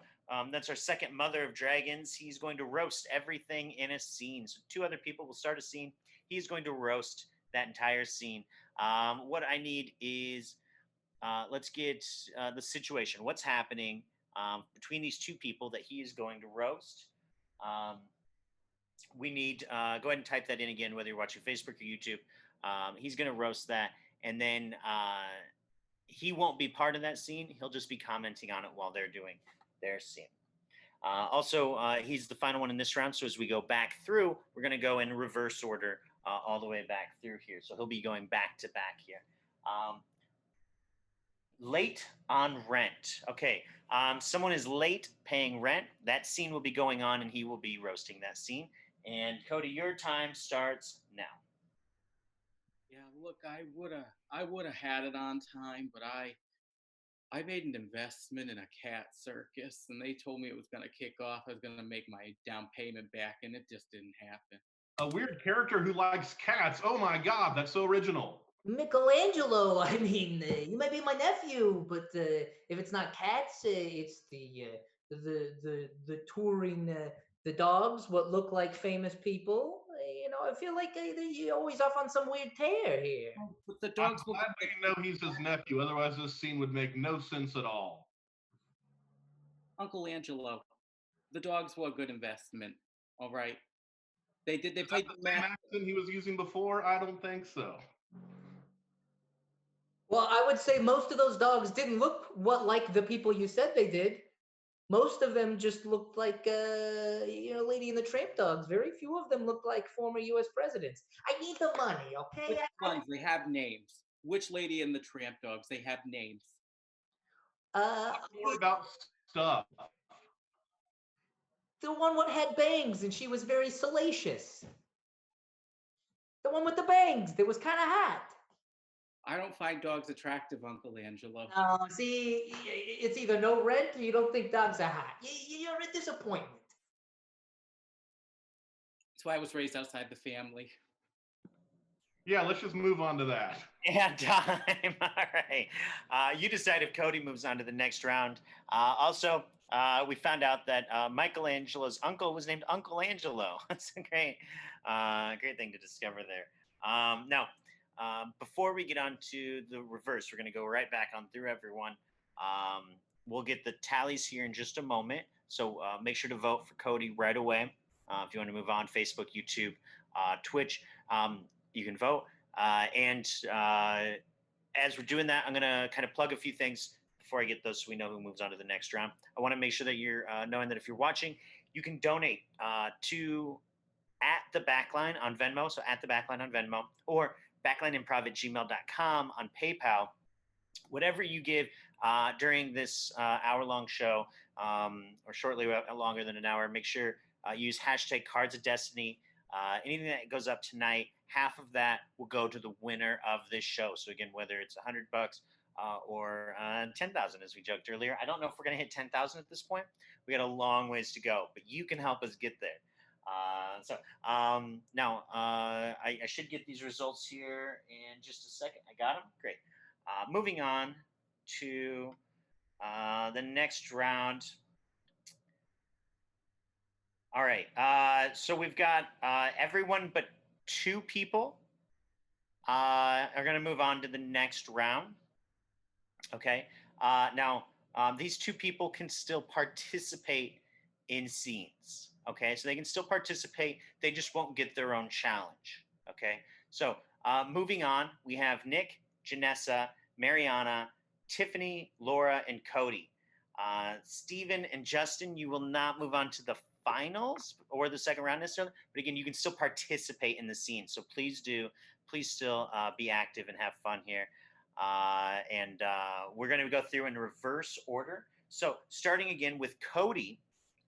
that's our second Mother of Dragons. He's going to roast everything in a scene. So two other people will start a scene. He's going to roast that entire scene. What I need is let's get the situation. What's happening between these two people that he is going to roast? We need go ahead and type that in again, whether you're watching Facebook or YouTube. He's going to roast that, and then he won't be part of that scene. He'll just be commenting on it while they're doing their scene. Also, he's the final one in this round, so as we go back through, we're going to go in reverse order all the way back through here. So he'll be going back to back here. Late on rent. Okay, someone is late paying rent. That scene will be going on, and he will be roasting that scene. And Cody, your time starts now. Yeah, look, I would have had it on time, but I made an investment in a cat circus, and they told me it was going to kick off. I was going to make my down payment back, and it just didn't happen. A weird character who likes cats. Oh my god, that's so original. Michelangelo, I mean, you might be my nephew, but if it's not cats, it's the touring the dogs, what look like famous people. You know, I feel like you're always off on some weird tear here. But the dogs I'm glad we know he's his nephew. Otherwise, this scene would make no sense at all. Uncle Angelo, the dogs were a good investment. All right, they did. They played the same accent he was using before. I don't think so. Well, I would say most of those dogs didn't look like the people you said they did. Most of them just looked like, Lady and the Tramp dogs. Very few of them looked like former U.S. presidents. I need the money, okay? Which ones? They have names. Which Lady and the Tramp dogs? They have names. More about stuff. The one what had bangs and she was very salacious. The one with the bangs that was kind of hot. I don't find dogs attractive, Uncle Angelo. See, it's either no rent or you don't think dogs are hot. You're a disappointment. That's why I was raised outside the family. Yeah, let's just move on to that. Yeah, time. All right. You decide if Cody moves on to the next round. Also, we found out that Michelangelo's uncle was named Uncle Angelo. That's a great thing to discover there. Now, before we get on to the reverse, we're going to go right back on through everyone. We'll get the tallies here in just a moment. So make sure to vote for Cody right away. If you want to move on, Facebook, YouTube, Twitch, you can vote. And as we're doing that, I'm going to kind of plug a few things before I get those so we know who moves on to the next round. I want to make sure that you're knowing that if you're watching, you can donate to at the Backline on Venmo, so at the Backline on Venmo, or backlineimprov@gmail.com on PayPal. Whatever you give during this hour-long show, or shortly longer than an hour, make sure use hashtag Cards of Destiny Anything that goes up tonight, half of that will go to the winner of this show. So again, whether it's $100 or 10,000, as we joked earlier, I don't know if we're going to hit 10,000 at this point. We got a long ways to go, but you can help us get there. Now I should get these results here in just a second. I got them. Great. Moving on to the next round. All right. So we've got everyone but 2 people are going to move on to the next round. Okay. Now, these 2 people can still participate in scenes. Okay. So they can still participate. They just won't get their own challenge. Okay. So moving on, we have Nick, Janessa, Mariana, Tiffany, Laura, and Cody. Stephen and Justin, you will not move on to the finals or the second round necessarily, but again, you can still participate in the scene. So please do, please still be active and have fun here. We're going to go through in reverse order. So starting again with Cody,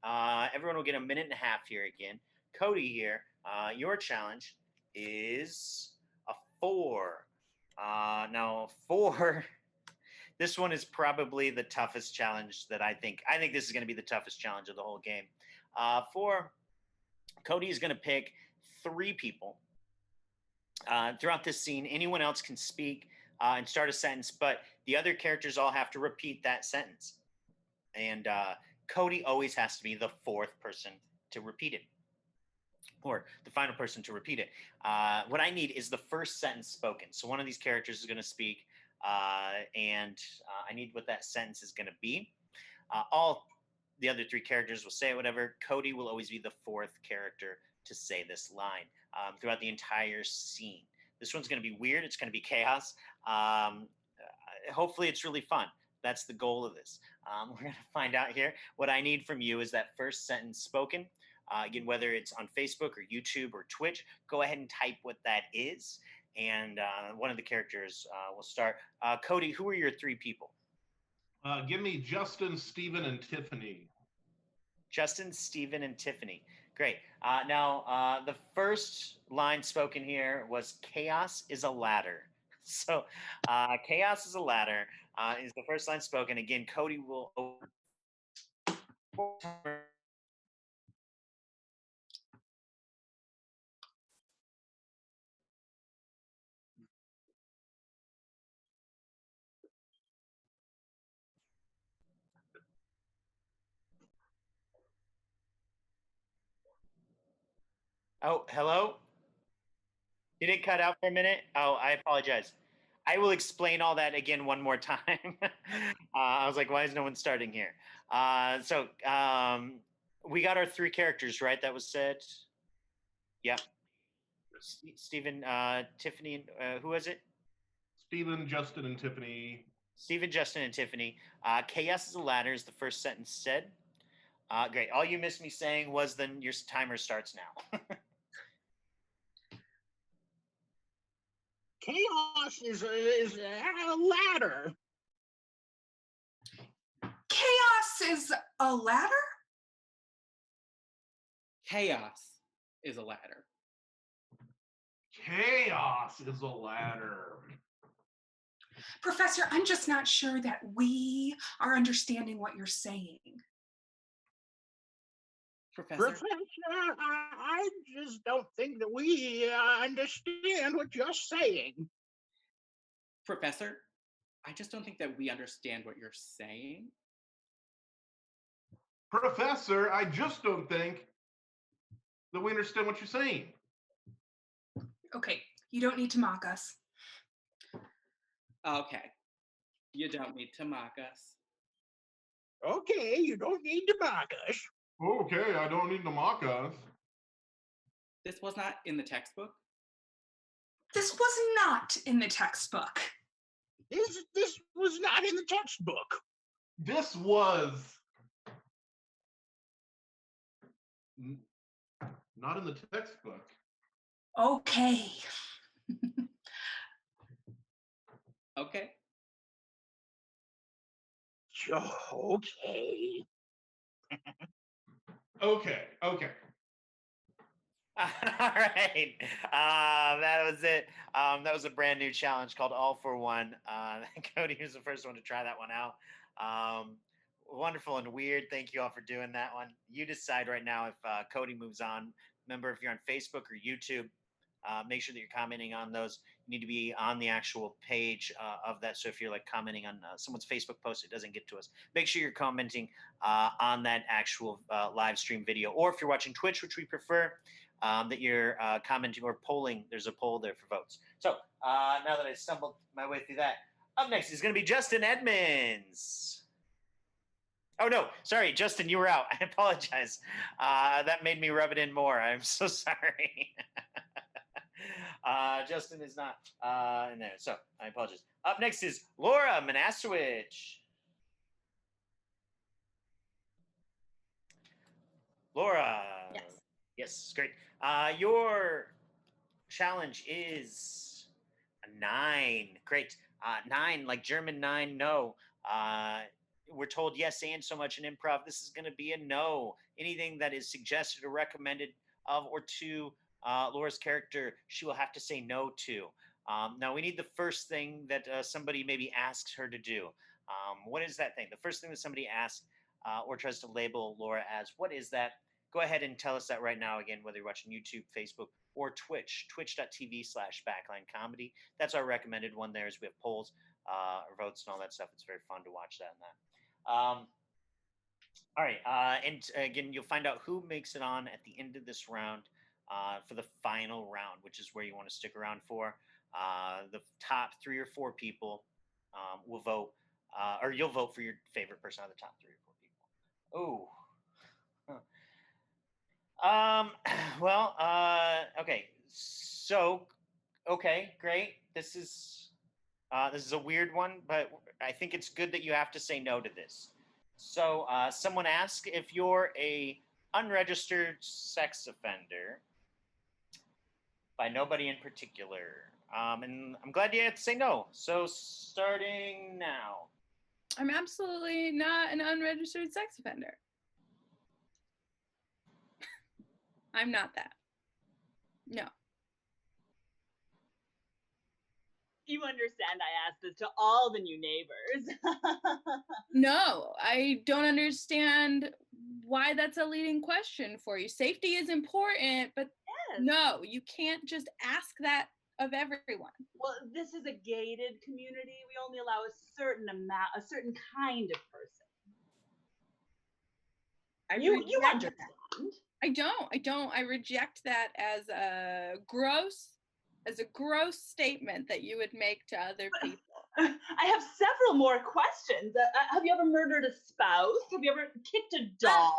everyone will get a minute and a half here again. Cody here, your challenge is a 4. Now 4, this one is probably the toughest challenge that I think this is going to be the toughest challenge of the whole game. 4, Cody is going to pick 3 people. Throughout this scene, anyone else can speak and start a sentence, but the other characters all have to repeat that sentence. And Cody always has to be the 4th person to repeat it, or the final person to repeat it. What I need is the first sentence spoken. So one of these characters is going to speak, and I need what that sentence is going to be. All the other 3 characters will say whatever. Cody will always be the 4th character to say this line throughout the entire scene. This one's going to be weird. It's going to be chaos. Hopefully it's really fun. That's the goal of this. We're going to find out here. What I need from you is that first sentence spoken. Again, whether it's on Facebook or YouTube or Twitch, go ahead and type what that is. And one of the characters will start. Cody, who are your 3 people? Give me Justin, Stephen, and Tiffany. Justin, Stephen, and Tiffany. Great. Now, the first line spoken here was "Chaos is a ladder." So, "Chaos is a ladder" is the first line spoken. Again, Cody will. Oh, hello? Did it cut out for a minute? Oh, I apologize. I will explain all that again one more time. I was like, why is no one starting here? We got our 3 characters, right? That was said. Yep. Stephen, Tiffany, who was it? Stephen, Justin, and Tiffany. Stephen, Justin, and Tiffany. Chaos is a ladder is the first sentence said. Great. All you missed me saying was then your timer starts now. Chaos is a ladder. Chaos is a ladder? Chaos is a ladder. Chaos is a ladder. Professor, I'm just not sure that we are understanding what you're saying. Professor, I just don't think that we understand what you're saying. Professor, I just don't think that we understand what you're saying. Professor, I just don't think that we understand what you're saying. Okay, you don't need to mock us. Okay, you don't need to mock us. Okay, you don't need to mock us. Okay, I don't need to mock us. This was not in the textbook. This was not in the textbook. This was not in the textbook. This was not in the textbook. Okay. Okay. Okay. Okay. All right. That was it. That was a brand new challenge called All for One. Cody was the first one to try that one out. Wonderful and weird. Thank you all for doing that one. You decide right now if Cody moves on. Remember, if you're on Facebook or YouTube, make sure that you're commenting on those. You need to be on the actual page of that. So if you're like commenting on someone's Facebook post, it doesn't get to us. Make sure you're commenting on that actual live stream video. Or if you're watching Twitch, which we prefer, that you're commenting or polling. There's a poll there for votes. So now that I stumbled my way through that, up next is going to be Justin Edmonds. Oh, no, sorry, Justin, you were out. I apologize. That made me rub it in more. I'm so sorry. Justin is not in there, so I apologize. Up next is Laura Manasowicz. Laura. Yes. Yes, great. Your challenge is a 9. Great. 9, like German 9, no. We're told yes and so much in improv. This is going to be a no. Anything that is suggested or recommended of or to Laura's character, she will have to say no to. Now, we need the first thing that somebody maybe asks her to do. What is that thing? The first thing that somebody asks or tries to label Laura as, what is that? Go ahead and tell us that right now. Again, whether you're watching YouTube, Facebook, or Twitch, twitch.tv/backline comedy. That's our recommended one there, as we have polls, or votes, and all that stuff. It's very fun to watch that and that. All right. And again, you'll find out who makes it on at the end of this round for the final round, which is where you want to stick around for. The top 3 or 4 people will vote, or you'll vote for your favorite person out of the top 3 or 4 people. Oh. Well, okay. So, okay, great. This is a weird one, but I think it's good that you have to say no to this. So, someone asked if you're a unregistered sex offender by nobody in particular. And I'm glad you had to say no. So, starting now. I'm absolutely not an unregistered sex offender. I'm not that. No. You understand I asked this to all the new neighbors. No, I don't understand why that's a leading question for you. Safety is important, but Yes. no, you can't just ask that of everyone. Well, this is a gated community. We only allow a certain kind of person. You understand. I don't. I reject that as a gross statement that you would make to other people. I have several more questions. Have you ever murdered a spouse? Have you ever kicked a dog?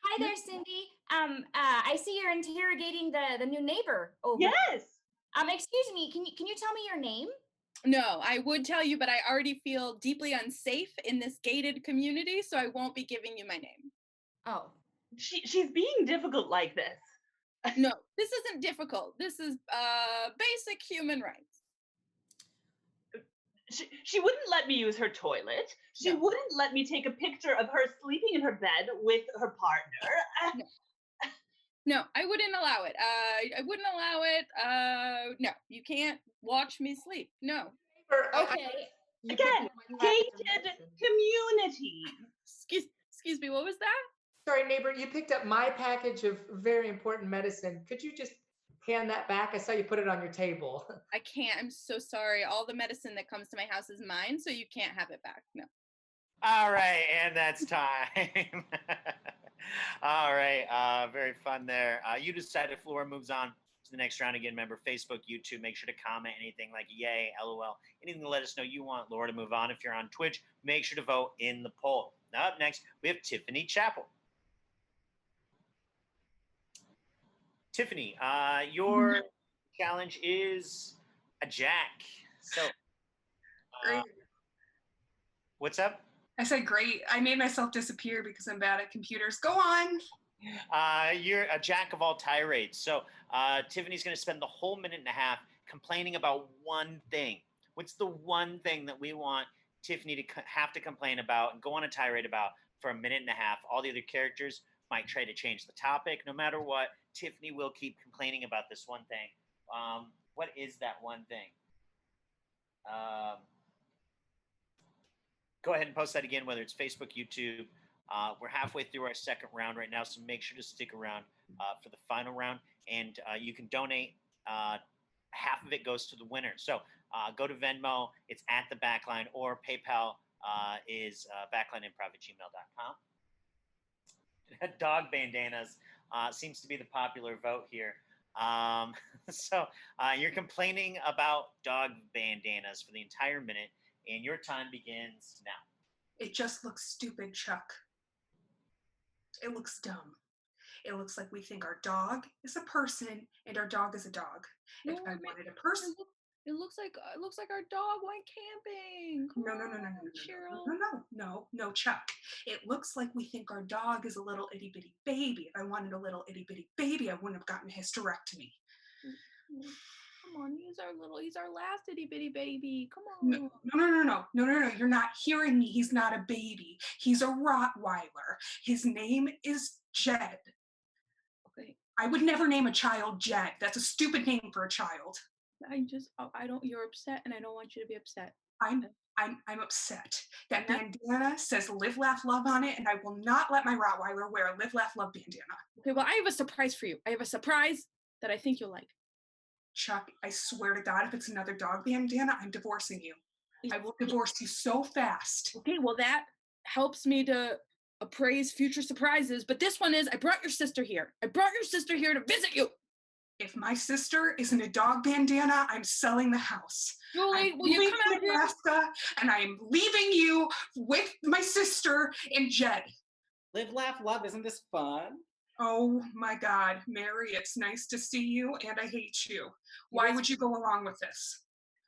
Hi there, Cindy. I see you're interrogating the new neighbor over. Yes. Excuse me. Can you tell me your name? No, I would tell you, but I already feel deeply unsafe in this gated community, so I won't be giving you my name. Oh. She's being difficult like this. No, this isn't difficult. This is basic human rights. She wouldn't let me use her toilet. She wouldn't let me take a picture of her sleeping in her bed with her partner. No, I wouldn't allow it. I wouldn't allow it. No, you can't watch me sleep. No. Okay. Again, gated community. Excuse me, what was that? Sorry, neighbor, you picked up my package of very important medicine. Could you just hand that back? I saw you put it on your table. I can't. I'm so sorry. All the medicine that comes to my house is mine, so you can't have it back. No. All right, and that's time. All right, very fun there. You decide if Laura moves on to the next round. Again, remember, Facebook, YouTube, make sure to comment anything like yay, LOL, anything to let us know you want Laura to move on. If you're on Twitch, make sure to vote in the poll. Now up next, we have Tiffany Chappell. Tiffany, your challenge is a jack. So, what's up? I said great. I made myself disappear because I'm bad at computers. Go on. You're a jack of all tirades. So Tiffany's going to spend the whole minute and a half complaining about one thing. What's the one thing that we want Tiffany to have to complain about and go on a tirade about for a minute and a half? All the other characters might try to change the topic. No matter what, Tiffany will keep complaining about this one thing. What is that one thing? Go ahead and post that again, whether it's Facebook, YouTube. We're halfway through our second round right now, so make sure to stick around for the final round. And you can donate. Half of it goes to the winner. So go to Venmo. It's at the Backline, or PayPal is backlineimprov@gmail.com. Dog bandanas seems to be the popular vote here. So you're complaining about dog bandanas for the entire minute, and your time begins now. It just looks stupid, Chuck. It looks dumb. It looks like we think our dog is a person and our dog is a dog. No, If I wanted a person, it looks like our dog went camping. Come no, Chuck. It looks like we think our dog is a little itty bitty baby. If I wanted a little itty bitty baby, I wouldn't have gotten a hysterectomy. Come on, he's our last itty bitty baby. Come on. No. You're not hearing me. He's not a baby. He's a Rottweiler. His name is Jed. Okay. I would never name a child Jed. That's a stupid name for a child. You're upset, and I don't want you to be upset. I'm upset. That bandana says "Live, Laugh, Love" on it, and I will not let my Rottweiler wear a "Live, Laugh, Love" bandana. Okay, well, I have a surprise for you. I have a surprise that I think you'll like. Chuck, I swear to God, if it's another dog bandana, I'm divorcing you. I will divorce you so fast. Okay, well, that helps me to appraise future surprises, but this one is, I brought your sister here. I brought your sister here to visit you. If my sister is in a dog bandana, I'm selling the house. Julie, will you come out here? Nebraska, and I'm leaving you with my sister and Jed. Live, laugh, love. Isn't this fun? Oh my God, Mary, it's nice to see you, and I hate you. Why would you go along with this?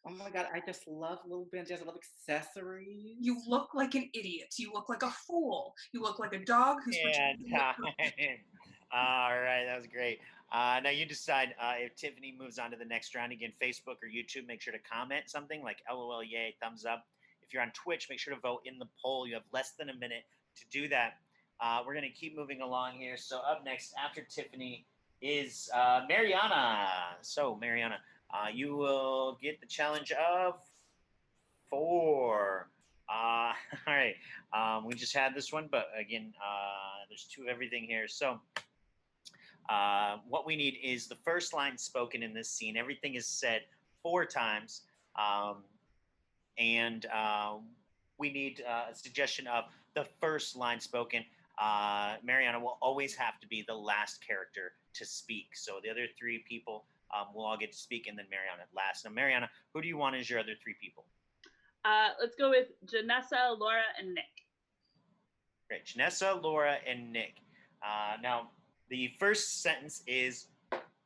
Oh my God, I just love little bandanas. I love accessories. You look like an idiot. You look like a fool. You look like a dog who's All right, that was great. Now you decide if Tiffany moves on to the next round. Again, Facebook or YouTube, make sure to comment something like LOL, yay, thumbs up. If you're on Twitch, make sure to vote in the poll. You have less than a minute to do that. We're going to keep moving along here. So up next, after Tiffany, is Mariana. So, Mariana, you will get the challenge of 4. All right. We just had this one, but again, there's 2 of everything here. So what we need is the first line spoken in this scene. Everything is said 4 times. And we need a suggestion of the first line spoken. Mariana will always have to be the last character to speak. So the other 3 people will all get to speak, and then Mariana last. Now, Mariana, who do you want as your other 3 people? Let's go with Janessa, Laura, and Nick. Great. Janessa, Laura, and Nick. Now, the first sentence is,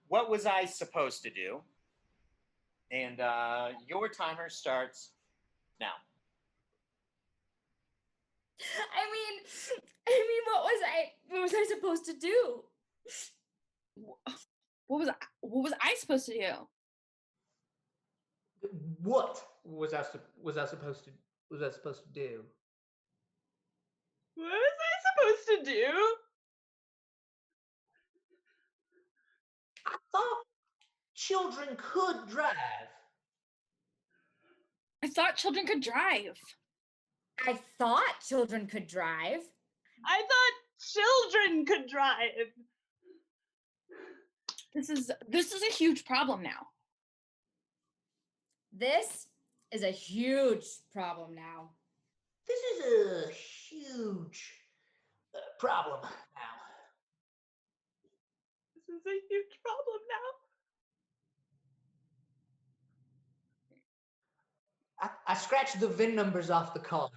what was I supposed to do? And your timer starts now. I mean, what was I supposed to do? What was I supposed to do? What was I supposed to do? What was I supposed to do? I thought children could drive. I thought children could drive. I thought children could drive. I thought children could drive. This is a huge problem now. This is a huge problem now. This is a huge problem now. This is a huge problem now. I scratched the VIN numbers off the car.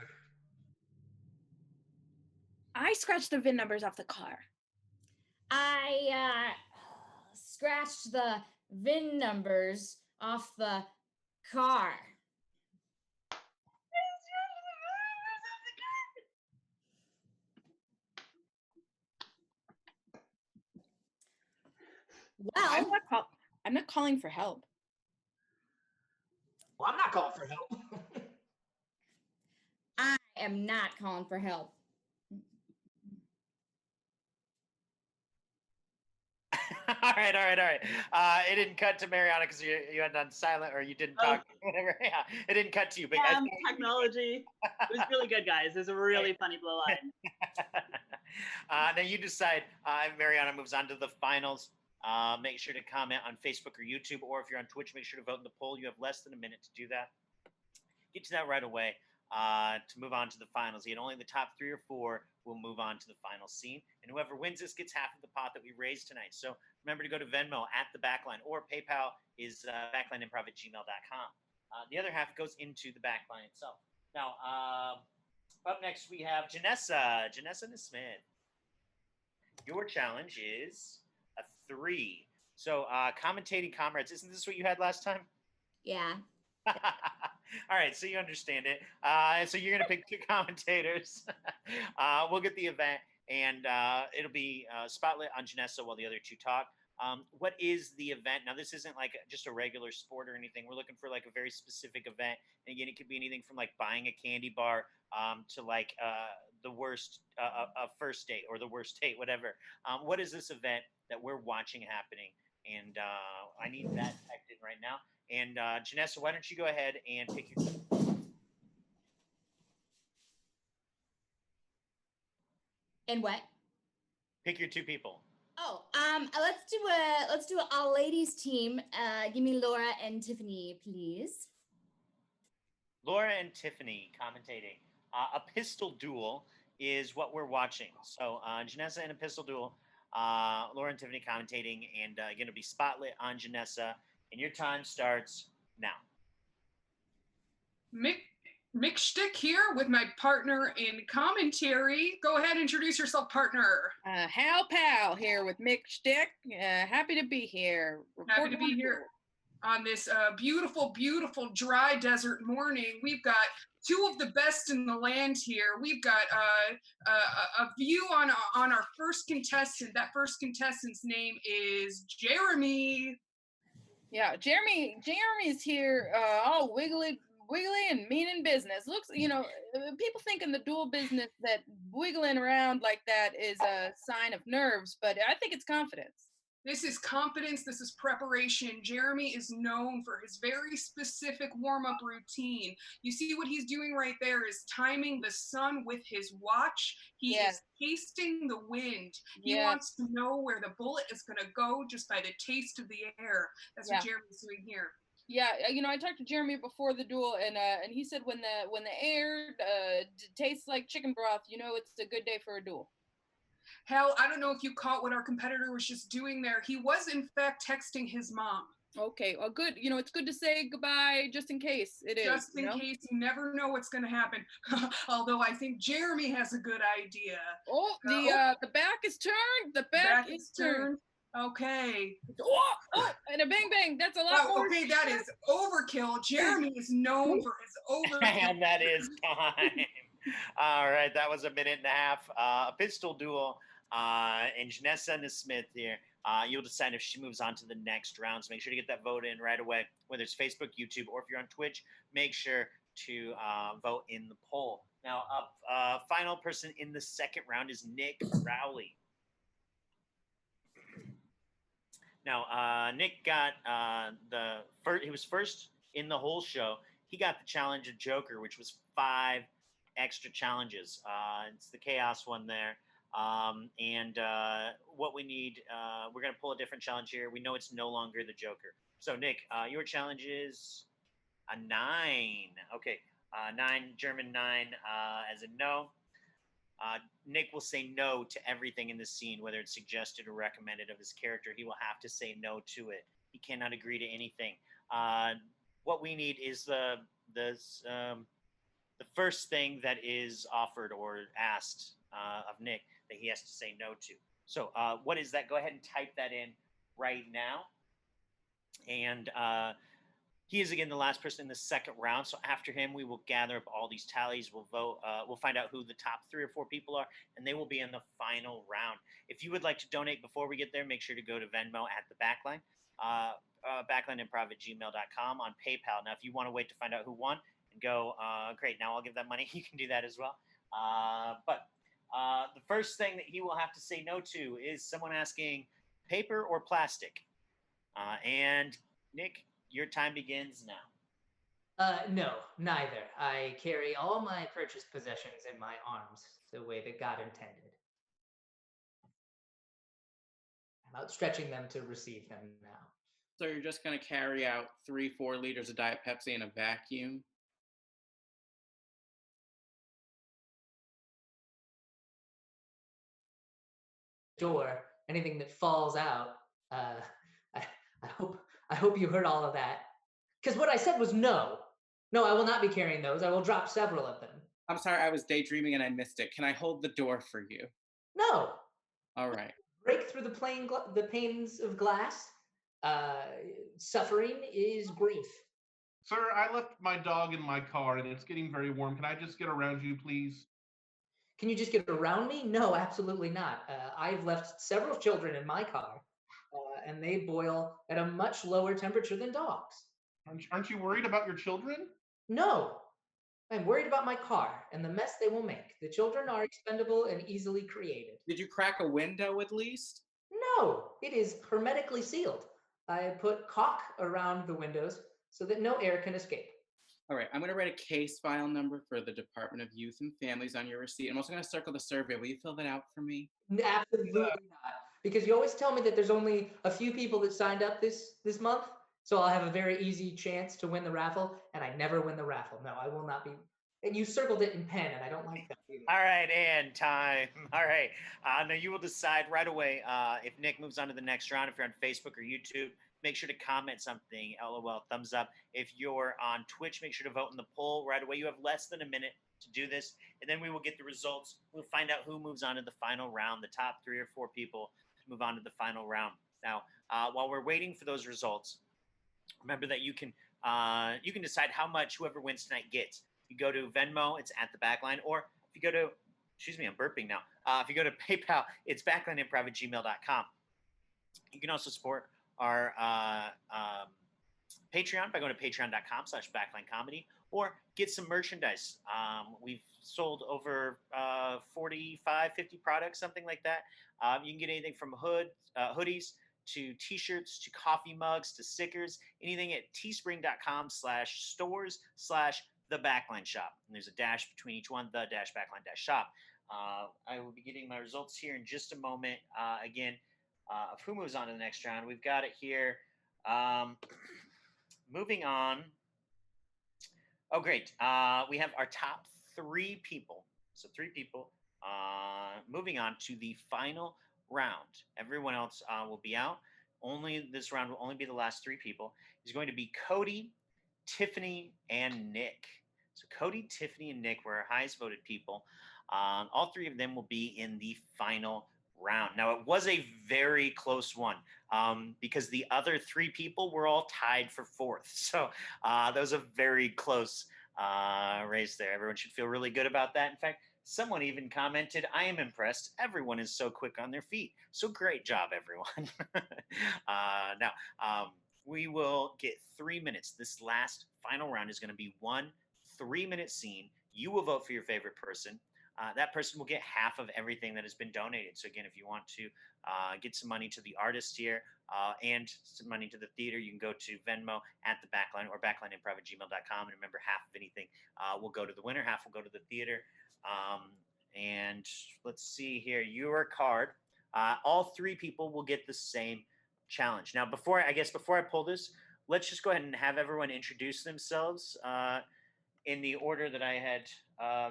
I scratched the VIN numbers off the car. I scratched the VIN numbers off the car. Well, I'm not calling for help. Well, I'm not calling for help. I am not calling for help. All right. It didn't cut to Mariana because you had done silent or you didn't Oh. talk. Whatever. Yeah, it didn't cut to you. But Technology. It was really good, guys. It was a really funny blow line. Now you decide. Mariana moves on to the finals. Make sure to comment on Facebook or YouTube, or if you're on Twitch, make sure to vote in the poll. You have less than a minute to do that. Get to that right away to move on to the finals. Yet only the top 3 or 4 will move on to the final scene, and whoever wins this gets half of the pot that we raised tonight. So remember to go to Venmo at the Backline, or PayPal is backlineimprov@gmail.com. The other half goes into the Backline itself. Now, up next we have Janessa Smith. Your challenge is a 3. So, commentating comrades, isn't this what you had last time? Yeah. All right, so you understand it. So you're going to pick 2 commentators. We'll get the event, and it'll be spotlight on Janessa while the other 2 talk. What is the event? Now, this isn't like just a regular sport or anything. We're looking for like a very specific event. And again, it could be anything from like buying a candy bar to like the worst a first date or the worst date, whatever. What is this event that we're watching happening? And I need that typed in right now. And Janessa, why don't you go ahead and pick your... And what? Pick your 2 people. Oh, let's do an all ladies team. Give me Laura and Tiffany, please. Laura and Tiffany commentating. A pistol duel is what we're watching. So Janessa in a pistol duel, Laura and Tiffany commentating, and going to be spotlit on Janessa. And your time starts now. Mick Stick here with my partner in commentary. Go ahead, introduce yourself, partner. Hal Pal here with Mick Stick. Happy to be here. Happy to be here on this beautiful, beautiful dry desert morning. We've got 2 of the best in the land here. We've got a view on our first contestant. That first contestant's name is Jeremy. Yeah, Jeremy's here, all wiggly and mean in business. Looks, people think in the dual business that wiggling around like that is a sign of nerves, but I think it's confidence. This is confidence. This is preparation. Jeremy is known for his very specific warm-up routine. You see what he's doing right there is timing the sun with his watch. He is tasting the wind. He wants to know where the bullet is going to go just by the taste of the air. That's what Jeremy's doing here. Yeah, I talked to Jeremy before the duel, and he said when the air tastes like chicken broth, it's a good day for a duel. Hell, I don't know if you caught what our competitor was just doing there. He was, in fact, texting his mom. Okay, well, good. It's good to say goodbye just in case it is. Just in case, you never know what's going to happen. Although I think Jeremy has a good idea. Oh, the back is turned. The back is turned. Okay. Oh, and a bang bang. That's a lot more. Okay, that is overkill. Jeremy is known for his overkill. And that is time. All right, that was a minute and a half. A pistol duel. And Janessa Smith here. You'll decide if she moves on to the next round. So make sure to get that vote in right away, whether it's Facebook, YouTube, or if you're on Twitch, make sure to vote in the poll. Now, final person in the second round is Nick Rowley. Now, Nick got he was first in the whole show. He got the challenge of Joker, which was 5 extra challenges. It's the chaos one there. And what we need, we're going to pull a different challenge here. We know it's no longer the Joker. So, Nick, your challenge is a 9. Okay, 9, German 9 as a no. Nick will say no to everything in the scene, whether it's suggested or recommended of his character. He will have to say no to it. He cannot agree to anything. What we need is the first thing that is offered or asked of Nick that he has to say no to. So what is that? Go ahead and type that in right now. And he is, again, the last person in the second round. So after him, we will gather up all these tallies. We'll vote. We'll find out who the top 3 or 4 people are, and they will be in the final round. If you would like to donate before we get there, make sure to go to Venmo at the Backline, backlineimprov@gmail.com, on PayPal. Now, if you want to wait to find out who won and go, great, now I'll give that money, you can do that as well. But the first thing that he will have to say no to is someone asking, paper or plastic? And Nick, your time begins now. No, neither. I carry all my purchased possessions in my arms the way that God intended. I'm outstretching them to receive them now. So you're just going to carry out 3-4 liters of Diet Pepsi in a vacuum? Door, anything that falls out. I, I hope you heard all of that. Because what I said was no. No, I will not be carrying those. I will drop several of them. I'm sorry, I was daydreaming and I missed it. Can I hold the door for you? No. All right. Break through the panes of glass. Suffering is grief. Sir, I left my dog in my car and it's getting very warm. Can I just get around you, please? Can you just get around me? No, absolutely not. I've left several children in my car, and they boil at a much lower temperature than dogs. Aren't you worried about your children? No, I'm worried about my car and the mess they will make. The children are expendable and easily created. Did you crack a window at least? No, it is hermetically sealed. I put caulk around the windows so that no air can escape. All right, I'm going to write a case file number for the Department of Youth and Families on your receipt. I'm also going to circle the survey. Will you fill that out for me? Absolutely not. Because you always tell me that there's only a few people that signed up this month, so I'll have a very easy chance to win the raffle, and I never win the raffle. No, I will not be. And you circled it in pen, and I don't like that either. All right, and time. All right. Now you will decide right away if Nick moves on to the next round. If you're on Facebook or YouTube, make sure to comment something. LOL, thumbs up. If you're on Twitch, make sure to vote in the poll right away. You have less than a minute to do this, and then we will get the results. We'll find out who moves on to the final round. The top 3 or 4 people move on to the final round. Now, while we're waiting for those results, remember that you can decide how much whoever wins tonight gets. You go to Venmo, it's at the Backline, or if you go to, excuse me, I'm burping now. If you go to PayPal, it's backlineimprov@gmail.com. You can also support our Patreon by going to patreon.com/backlinecomedy, or get some merchandise. We've sold over 45, 50 products, something like that. You can get anything from hoodies to t-shirts to coffee mugs to stickers, anything at teespring.com/stores/the Backline shop. And there's a dash between each one, the dash backline dash shop. I will be getting my results here in just a moment. Again, of who moves on to the next round. We've got it here. Moving on. Oh, great. We have our top 3 people. So 3 people moving on to the final round. Everyone else will be out. This round will only be the last 3 people. Is going to be Cody, Tiffany, and Nick. So Cody, Tiffany, and Nick were our highest voted people. All 3 of them will be in the final round. Now, it was a very close one because the other 3 people were all tied for 4th. So that was a very close race there. Everyone should feel really good about that. In fact, someone even commented, "I am impressed. Everyone is so quick on their feet." So great job, everyone. Now, we will get 3 minutes. This last final round is going to be 1 3-minute scene. You will vote for your favorite person. That person will get half of everything that has been donated. So again, if you want to get some money to the artist here and some money to the theater, you can go to Venmo at the Backline or backlineimprov@gmail.com. And remember, half of anything will go to the winner, half will go to the theater. And let's see here, your card. All 3 people will get the same challenge. Now, before I pull this, let's just go ahead and have everyone introduce themselves in the order that I had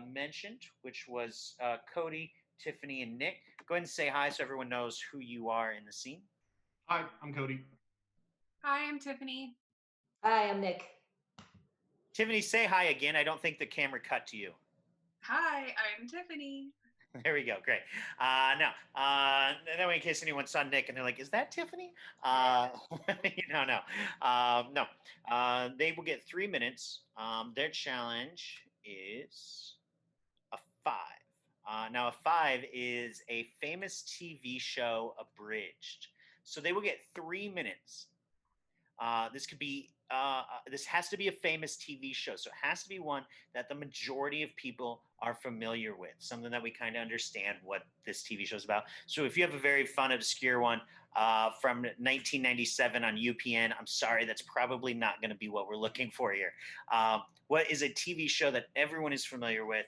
mentioned, which was Cody, Tiffany, and Nick. Go ahead and say hi so everyone knows who you are in the scene. Hi, I'm Cody. Hi, I'm Tiffany. Hi, I'm Nick. Tiffany, say hi again. I don't think the camera cut to you. Hi, I'm Tiffany. There we go. Great. Now, that way, in case anyone saw Nick and they're like, "Is that Tiffany?" No. They will get 3 minutes. Their challenge is a 5. Now, a 5 is a famous TV show abridged. So they will get 3 minutes. This has to be a famous TV show. So it has to be one that the majority of people are familiar with, something that we kind of understand what this TV show is about. So if you have a very fun, obscure one, from 1997 on UPN. I'm sorry, that's probably not going to be what we're looking for here. What is a TV show that everyone is familiar with?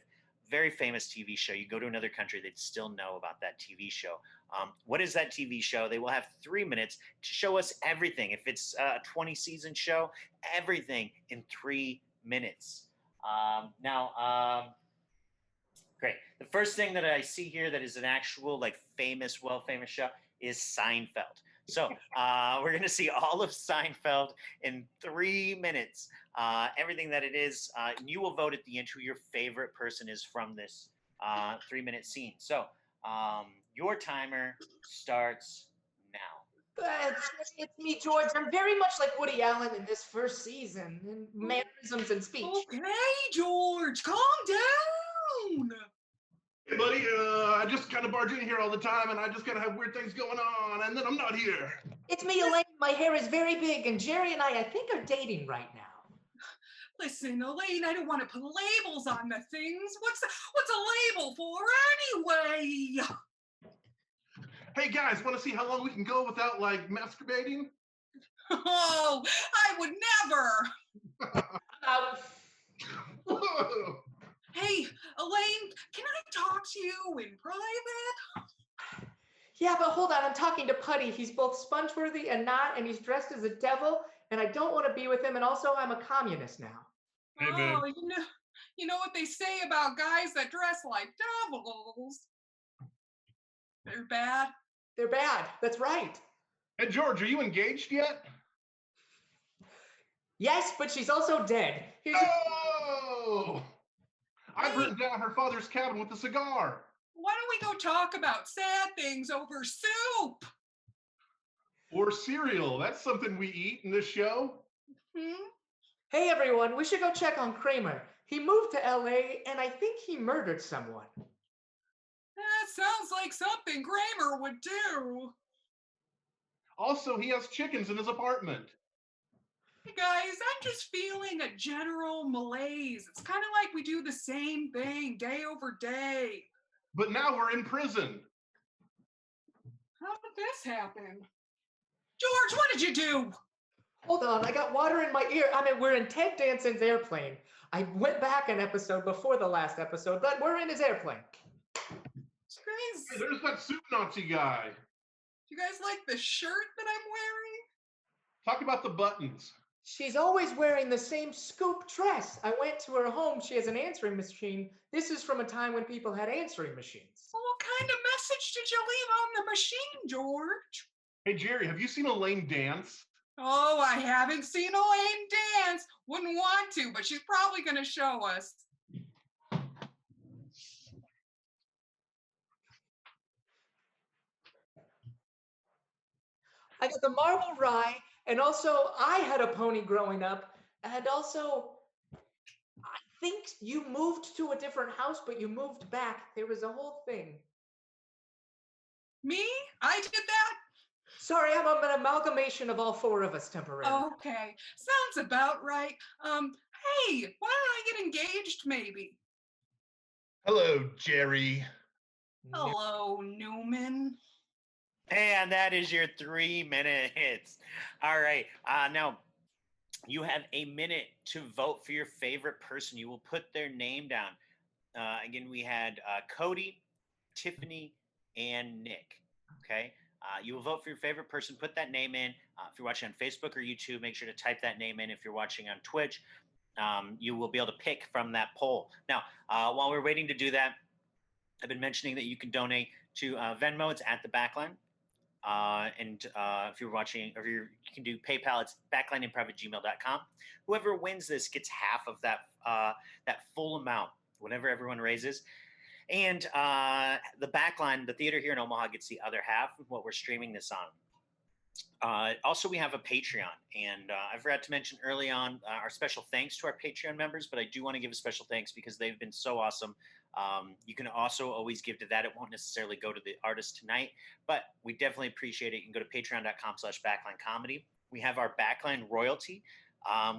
Very famous TV show. You go to another country, they'd still know about that TV show. What is that TV show? They will have 3 minutes to show us everything. If it's a 20-season show, everything in 3 minutes. Great. The first thing that I see here that is an actual famous show is Seinfeld. So we're going to see all of Seinfeld in 3 minutes. Everything that it is. You will vote at the end who your favorite person is from this 3-minute scene. So your timer starts now. It's me, George. I'm very much like Woody Allen in this first season, in mannerisms and speech. Okay, George, calm down. Hey, buddy, I just kind of barge in here all the time, and I just kind of have weird things going on, and then I'm not here. It's me, Elaine. My hair is very big, and Jerry and I think, are dating right now. Listen, Elaine, I don't want to put labels on the things. What's a label for anyway? Hey, guys, want to see how long we can go without, masturbating? Oh, I would never. Hey, Elaine, can I talk to you in private? Yeah, but hold on. I'm talking to Putty. He's both sponge-worthy and not, and he's dressed as a devil, and I don't want to be with him, and also I'm a communist now. Hey, oh, you know what they say about guys that dress like devils? They're bad. They're bad. That's right. Hey, George, are you engaged yet? Yes, but she's also dead. Oh! I burned down her father's cabin with a cigar. Why don't we go talk about sad things over soup? Or cereal. That's something we eat in this show. Hey, everyone. We should go check on Kramer. He moved to LA, and I think he murdered someone. That sounds like something Kramer would do. Also, he has chickens in his apartment. Hey guys, I'm just feeling a general malaise. It's kind of like we do the same thing day over day. But now we're in prison. How did this happen? George, what did you do? Hold on, I got water in my ear. I mean, we're in Ted Danson's airplane. I went back an episode before the last episode, but we're in his airplane. Guys, Hey, there's that soup Nazi guy. you guys like the shirt that I'm wearing? Talk about the buttons. She's always wearing the same scoop dress. I went to her home. She has an answering machine. This is from a time when people had answering machines. Well, what kind of message did you leave on the machine, George? Hey, Jerry, have you seen Elaine dance? Oh, I haven't seen Elaine dance. Wouldn't want to, but she's probably going to show us. I got the marble rye, and also I had a pony growing up, and also I think you moved to a different house, but you moved back. There was a whole thing. Me? I did that? Sorry, I'm an amalgamation of all four of us temporarily. Okay, sounds about right. Hey, why don't I get engaged maybe? Hello, Jerry. Hello, Newman. And that is your 3 minutes. All right. Now, you have a minute to vote for your favorite person. You will put their name down. Again, we had Cody, Tiffany, and Nick. Okay. You will vote for your favorite person. Put that name in. If you're watching on Facebook or YouTube, make sure to type that name in. If you're watching on Twitch, you will be able to pick from that poll. Now, while we're waiting to do that, I've been mentioning that you can donate to Venmo. It's at the Backline. And if you're watching, or you can do PayPal, it's backlineimprov@gmail.com. Whoever wins this gets half of that full amount, whatever everyone raises. And the Backline, the theater here in Omaha, gets the other half of what we're streaming this on. Also, we have a Patreon, and I forgot to mention early on our special thanks to our Patreon members, but I do want to give a special thanks because they've been so awesome. You can also always give to that. It won't necessarily go to the artist tonight, but we definitely appreciate it. You can go to patreon.com/backlinecomedy. We have our Backline royalty,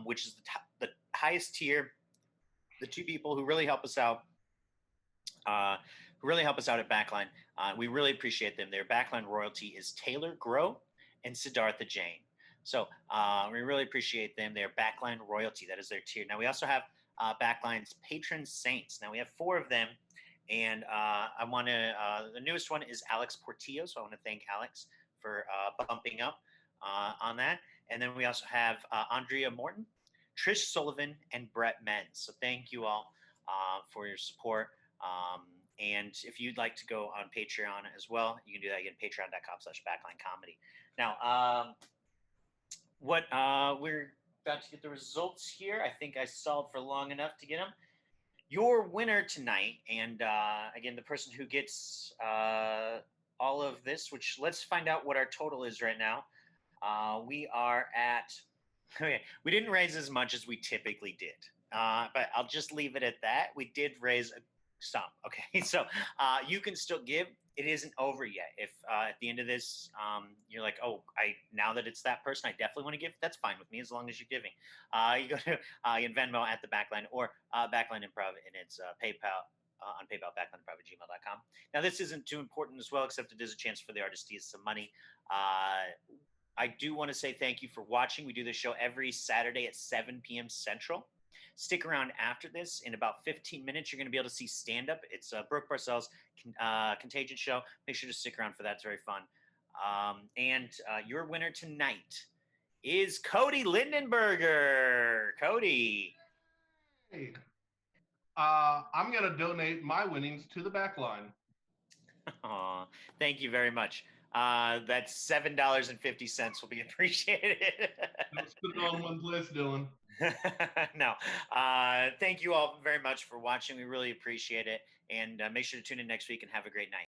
which is the highest tier. The two people who really help us out, who really help us out at Backline. We really appreciate them. Their Backline royalty is Taylor Grow and Siddhartha Jain. So we really appreciate them. They're Backline royalty. That is their tier. Now we also have Backline's patron saints. Now we have 4 of them. And I want to, the newest one is Alex Portillo. So I want to thank Alex for bumping up on that. And then we also have Andrea Morton, Trish Sullivan, and Brett Menz. So thank you all for your support. And if you'd like to go on Patreon as well, you can do that again, patreon.com/backlinecomedy. Now, what we're about to get the results here. I think I stalled for long enough to get them. Your winner tonight, and again, the person who gets all of this, which let's find out what our total is right now. We are at, okay, we didn't raise as much as we typically did, but I'll just leave it at that. We did raise a sum, okay? So you can still give. It isn't over yet. If at the end of this, you're like, oh, now that it's that person, I definitely want to give, that's fine with me as long as you're giving. You go to in Venmo at the Backline or Backline Improv, and it's PayPal. On PayPal, backlineimprov@gmail.com. Now, this isn't too important as well, except it is a chance for the artist to use some money. I do want to say thank you for watching. We do this show every Saturday at 7 p.m. Central. Stick around after this. In about 15 minutes, you're going to be able to see stand-up. It's Brooke Parcells' Contagion show. Make sure to stick around for that. It's very fun. And your winner tonight is Cody Lindenberger. Cody. Hey. I'm going to donate my winnings to the Backline. Aw, thank you very much. That's $7.50 will be appreciated. Let's put it all in one place, Dylan. No. Thank you all very much for watching. We really appreciate it. And make sure to tune in next week and have a great night.